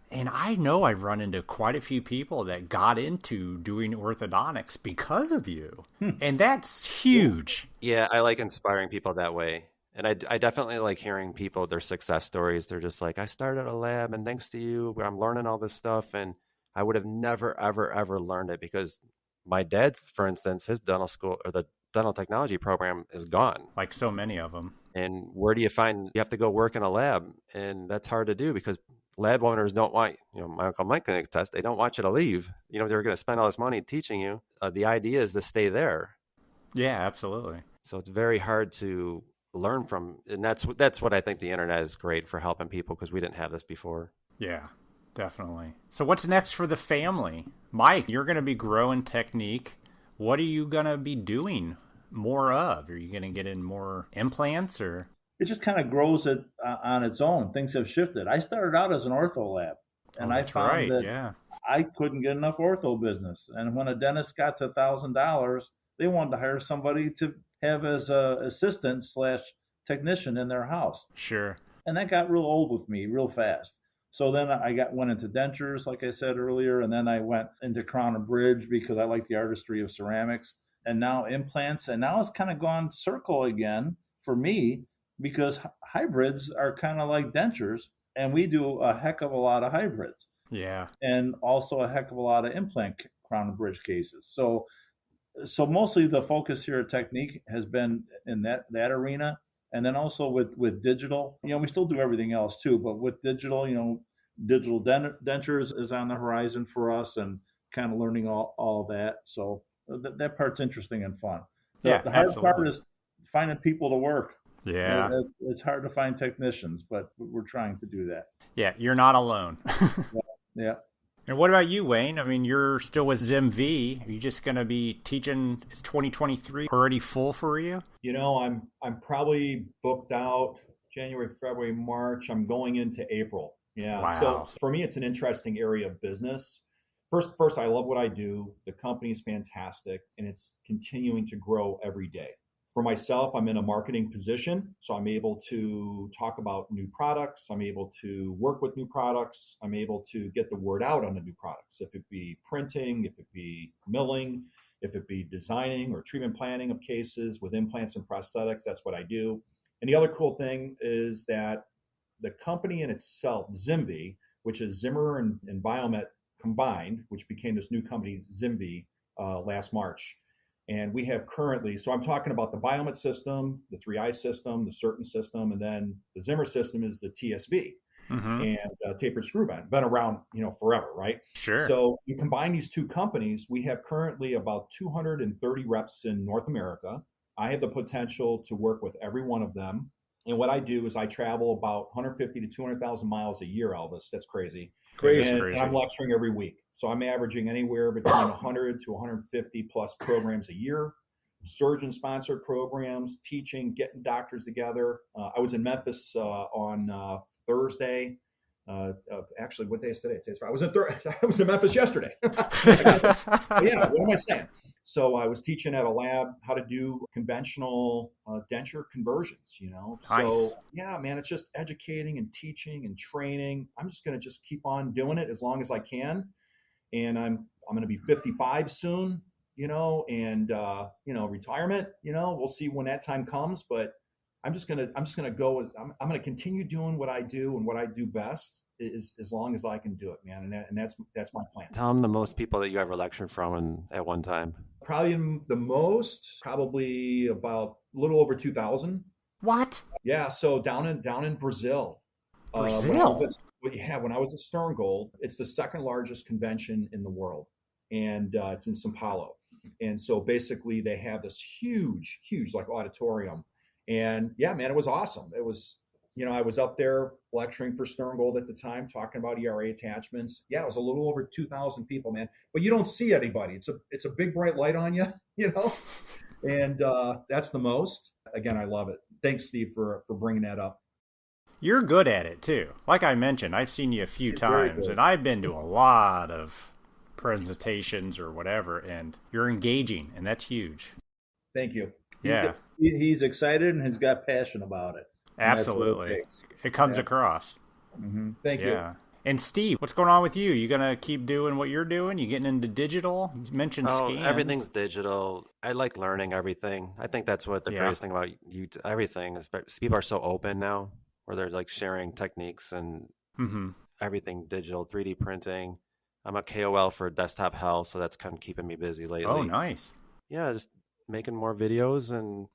And I know I've run into quite a few people that got into doing orthodontics because of you. And that's huge. Yeah, I like inspiring people that way. And I definitely like hearing people, their success stories. They're just like, I started a lab and thanks to you, I'm learning all this stuff. And I would have never, ever, ever learned it because my dad, for instance, his dental school or the dental technology program is gone. Like so many of them. And where do you have to go work in a lab? And that's hard to do because lab owners don't want, my Uncle Mike can attest, they don't want you to leave. They're going to spend all this money teaching you. The idea is to stay there. Yeah, absolutely. So it's very hard to learn from, and that's what I think the internet is great for helping people because we didn't have this before. Yeah, definitely. So what's next for the family? Mike, you're going to be growing technique. What are you going to be doing more of? Are you going to get in more implants or? It just kind of grows it on its own. Things have shifted. I started out as an ortho lab, and I found that I couldn't get enough ortho business. And when a dentist got to $1,000, they wanted to hire somebody to have as a assistant / technician in their house. Sure. And that got real old with me real fast. So then I went into dentures, like I said earlier, and then I went into crown and bridge because I like the artistry of ceramics, and now implants. And now it's kind of gone circle again for me because hybrids are kind of like dentures, and we do a heck of a lot of hybrids. Yeah. And also a heck of a lot of implant crown and bridge cases. So So mostly the focus here at Technique has been in that arena. And then also with digital, we still do everything else too, but with digital, digital dentures is on the horizon for us, and kind of learning all that. So that part's interesting and fun. The hard part is finding people to work. Yeah. It's hard to find technicians, but we're trying to do that. Yeah, you're not alone. Yeah. And what about you, Wayne? I mean, you're still with ZimV. Are you just going to be teaching? Is 2023 already full for you? I'm probably booked out January, February, March. I'm going into April. Yeah. Wow. So for me, it's an interesting area of business. First, I love what I do. The company is fantastic, and it's continuing to grow every day. For myself, I'm in a marketing position, so I'm able to talk about new products. I'm able to work with new products. I'm able to get the word out on the new products, if it be printing, if it be milling, if it be designing or treatment planning of cases with implants and prosthetics. That's what I do. And the other cool thing is that the company in itself, ZimV, which is Zimmer and Biomet combined, which became this new company, ZimV, last March. And we have currently, so I'm talking about the Biomet system, the 3i system, the Certain system, and then the Zimmer system is the TSV and tapered screw vent. Been around, forever, right? Sure. So you combine these two companies, we have currently about 230 reps in North America. I have the potential to work with every one of them. And what I do is I travel about 150 to 200,000 miles a year, Elvis. That's crazy. And I'm lecturing every week. So I'm averaging anywhere between 100 to 150 plus programs a year, surgeon-sponsored programs, teaching, getting doctors together. I was in Memphis on Thursday. Actually, what day is today? I was in Memphis yesterday. Yeah, what am I saying? So I was teaching at a lab how to do conventional denture conversions, Nice. So yeah, man, it's just educating and teaching and training. I'm just going to just keep on doing it as long as I can. And I'm going to be 55 soon, and retirement, we'll see when that time comes, but I'm just going to go with, I'm going to continue doing what I do and what I do best is as long as I can do it, man. And that's my plan. Tell them the most people that you ever lectured from at one time. Probably about a little over 2,000. What? Yeah. So down in Brazil. Brazil? When I was at Sterngold, it's the second largest convention in the world. And it's in Sao Paulo. And so basically they have this huge like auditorium. And yeah, man, it was awesome. It was, I was up there lecturing for Sterngold at the time, talking about ERA attachments. Yeah, it was a little over 2,000 people, man. But you don't see anybody. It's a big bright light on you, And that's the most. Again, I love it. Thanks, Steve, for bringing that up. You're good at it too. Like I mentioned, I've seen you a few times, and I've been to a lot of presentations or whatever, and you're engaging, and that's huge. Thank you. Yeah. He's excited and he's got passion about it. Absolutely. It comes across. Mm-hmm. Thank you. And Steve, what's going on with you? You going to keep doing what you're doing? You getting into digital? You mentioned scans. Everything's digital. I like learning everything. I think that's what the greatest thing about you. Everything is people are so open now, where they're like sharing techniques and everything digital, 3D printing. I'm a KOL for desktop health, so that's kind of keeping me busy lately. Oh, nice. Yeah, just making more videos and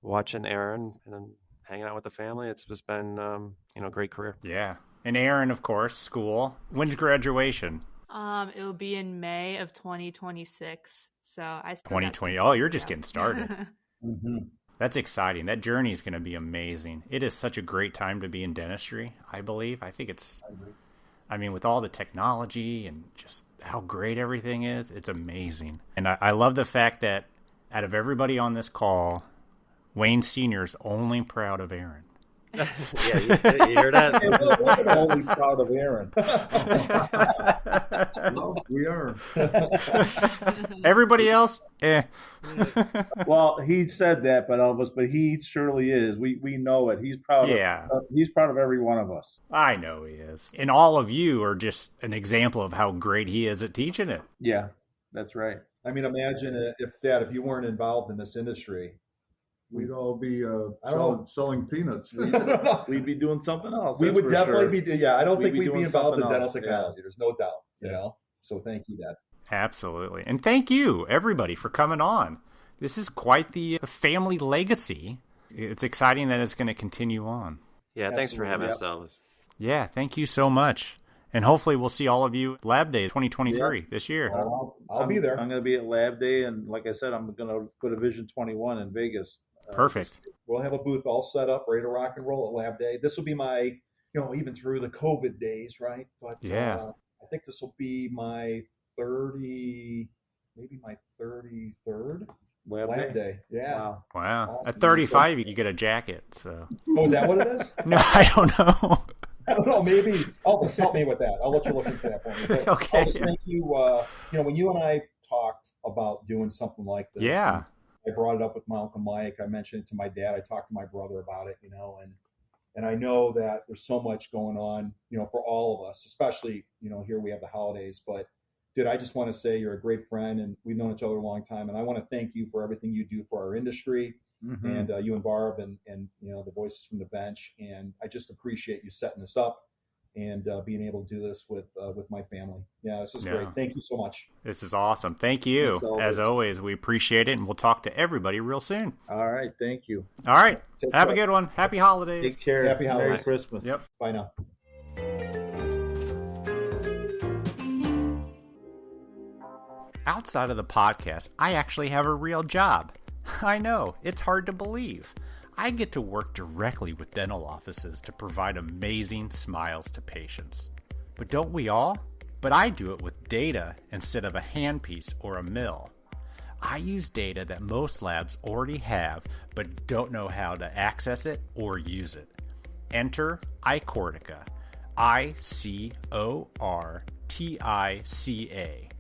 watching Erin and then hanging out with the family. It's just been, a great career. Yeah. And Erin, of course, school. When's graduation? It will be in May of 2026. So I 2020. Oh, you're just getting started. Mm-hmm. That's exciting. That journey is going to be amazing. It is such a great time to be in dentistry, I believe. I think with all the technology and just how great everything is, it's amazing. And I love the fact that out of everybody on this call, Wayne Sr. is only proud of Erin. Yeah, you hear that? I'm only proud of Erin. Well, we are. Everybody else, Well, he said that, but he surely is. We know it. He's proud. Yeah. He's proud of every one of us. I know he is. And all of you are just an example of how great he is at teaching it. Yeah, that's right. I mean, imagine if you weren't involved in this industry. We'd all be selling peanuts. We'd be doing something else. We would definitely be. Yeah, I don't think we'd be involved in dental else. technology. There's no doubt. So thank you, Dad. Absolutely. And thank you, everybody, for coming on. This is quite the family legacy. It's exciting that it's going to continue on. Yeah, thanks for having us, Elvis. Yeah, thank you so much. And hopefully we'll see all of you at Lab Day 2023 this year. I'll be there. I'm going to be at Lab Day, and like I said, I'm going to go to Vision 21 in Vegas. Perfect. We'll have a booth all set up, ready to rock and roll at Lab Day. This will be my, even through the COVID days, right? But yeah, I think this will be my 33rd Lab Day. Yeah. Wow. Awesome. At 35, you get a jacket. So. Oh, is that what it is? No, I don't know. I don't know. Maybe Elvis, help me with that. I'll let you look into that for me. But okay. Elvis, thank you. When you and I talked about doing something like this, yeah, I brought it up with my Uncle Mike. I mentioned it to my dad. I talked to my brother about it. And I know that there's so much going on, for all of us, especially here we have the holidays. But dude, I just want to say you're a great friend, and we've known each other a long time. And I want to thank you for everything you do for our industry. Mm-hmm. And you and Barb and the voices from the bench. And I just appreciate you setting this up and being able to do this with my family. Yeah, this is great. Thank you so much. This is awesome. Thank you. As always, we appreciate it, and we'll talk to everybody real soon. All right. Thank you. All right. Have a good one. Happy holidays. Take care. Happy holidays. Merry Christmas. Yep. Bye now. Outside of the podcast, I actually have a real job. I know, it's hard to believe. I get to work directly with dental offices to provide amazing smiles to patients. But don't we all? But I do it with data instead of a handpiece or a mill. I use data that most labs already have but don't know how to access it or use it. Enter iCortica. ICORTICA.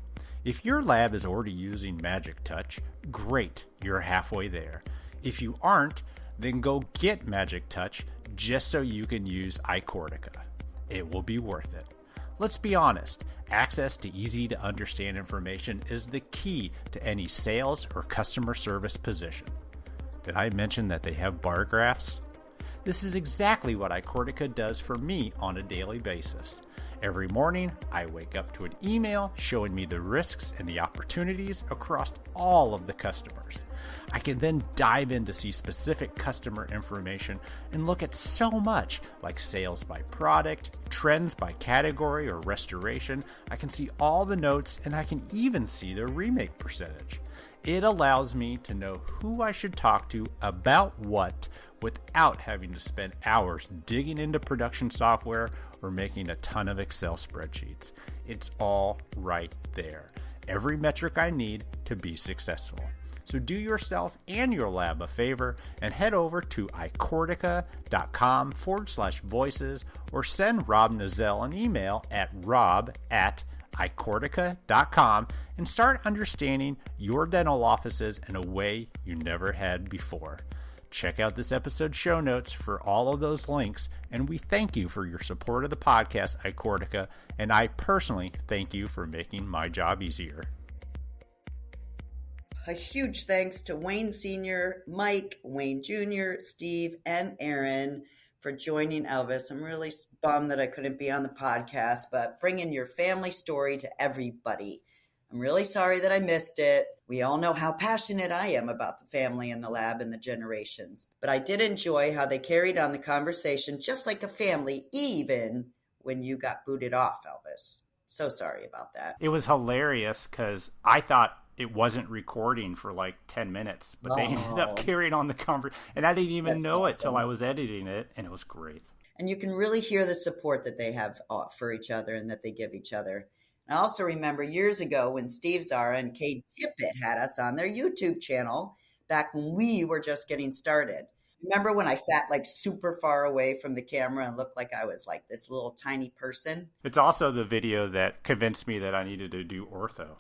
If your lab is already using Magic Touch, great, you're halfway there. If you aren't, then go get Magic Touch just so you can use iCortica. It will be worth it. Let's be honest, access to easy-to-understand information is the key to any sales or customer service position. Did I mention that they have bar graphs? This is exactly what iCortica does for me on a daily basis. Every morning, I wake up to an email showing me the risks and the opportunities across all of the customers. I can then dive in to see specific customer information and look at so much like sales by product, trends by category or restoration. I can see all the notes, and I can even see the remake percentage. It allows me to know who I should talk to about what without having to spend hours digging into production software or making a ton of Excel spreadsheets. It's all right there. Every metric I need to be successful. So do yourself and your lab a favor and head over to icortica.com/voices or send Rob Nazell an email at rob@icortica.com and start understanding your dental offices in a way you never had before. Check out this episode's show notes for all of those links, and we thank you for your support of the podcast, iCortica, and I personally thank you for making my job easier. A huge thanks to Wayne Sr., Mike, Wayne Jr., Steve, and Erin for joining Elvis. I'm really bummed that I couldn't be on the podcast, but bringing your family story to everybody. I'm really sorry that I missed it. We all know how passionate I am about the family and the lab and the generations. But I did enjoy how they carried on the conversation just like a family, even when you got booted off, Elvis. So sorry about that. It was hilarious because I thought it wasn't recording for like 10 minutes, but they ended up carrying on the conversation. And I didn't even know it till I was editing it, and it was great. And you can really hear the support that they have for each other and that they give each other. I also remember years ago when Steve, Szara, and Kate Tippett had us on their YouTube channel back when we were just getting started. Remember when I sat like super far away from the camera and looked like I was like this little tiny person? It's also the video that convinced me that I needed to do ortho.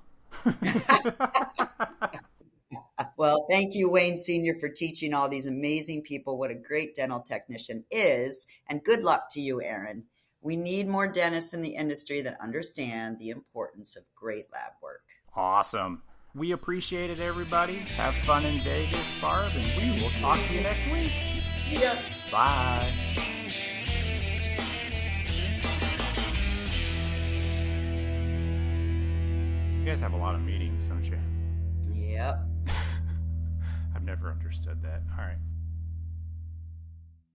Well, thank you, Wayne Sr., for teaching all these amazing people what a great dental technician is. And good luck to you, Erin. We need more dentists in the industry that understand the importance of great lab work. Awesome. We appreciate it, everybody. Have fun in Vegas, Barb, and we will talk to you next week. See ya. Bye. You guys have a lot of meetings, don't you? Yep. I've never understood that. All right.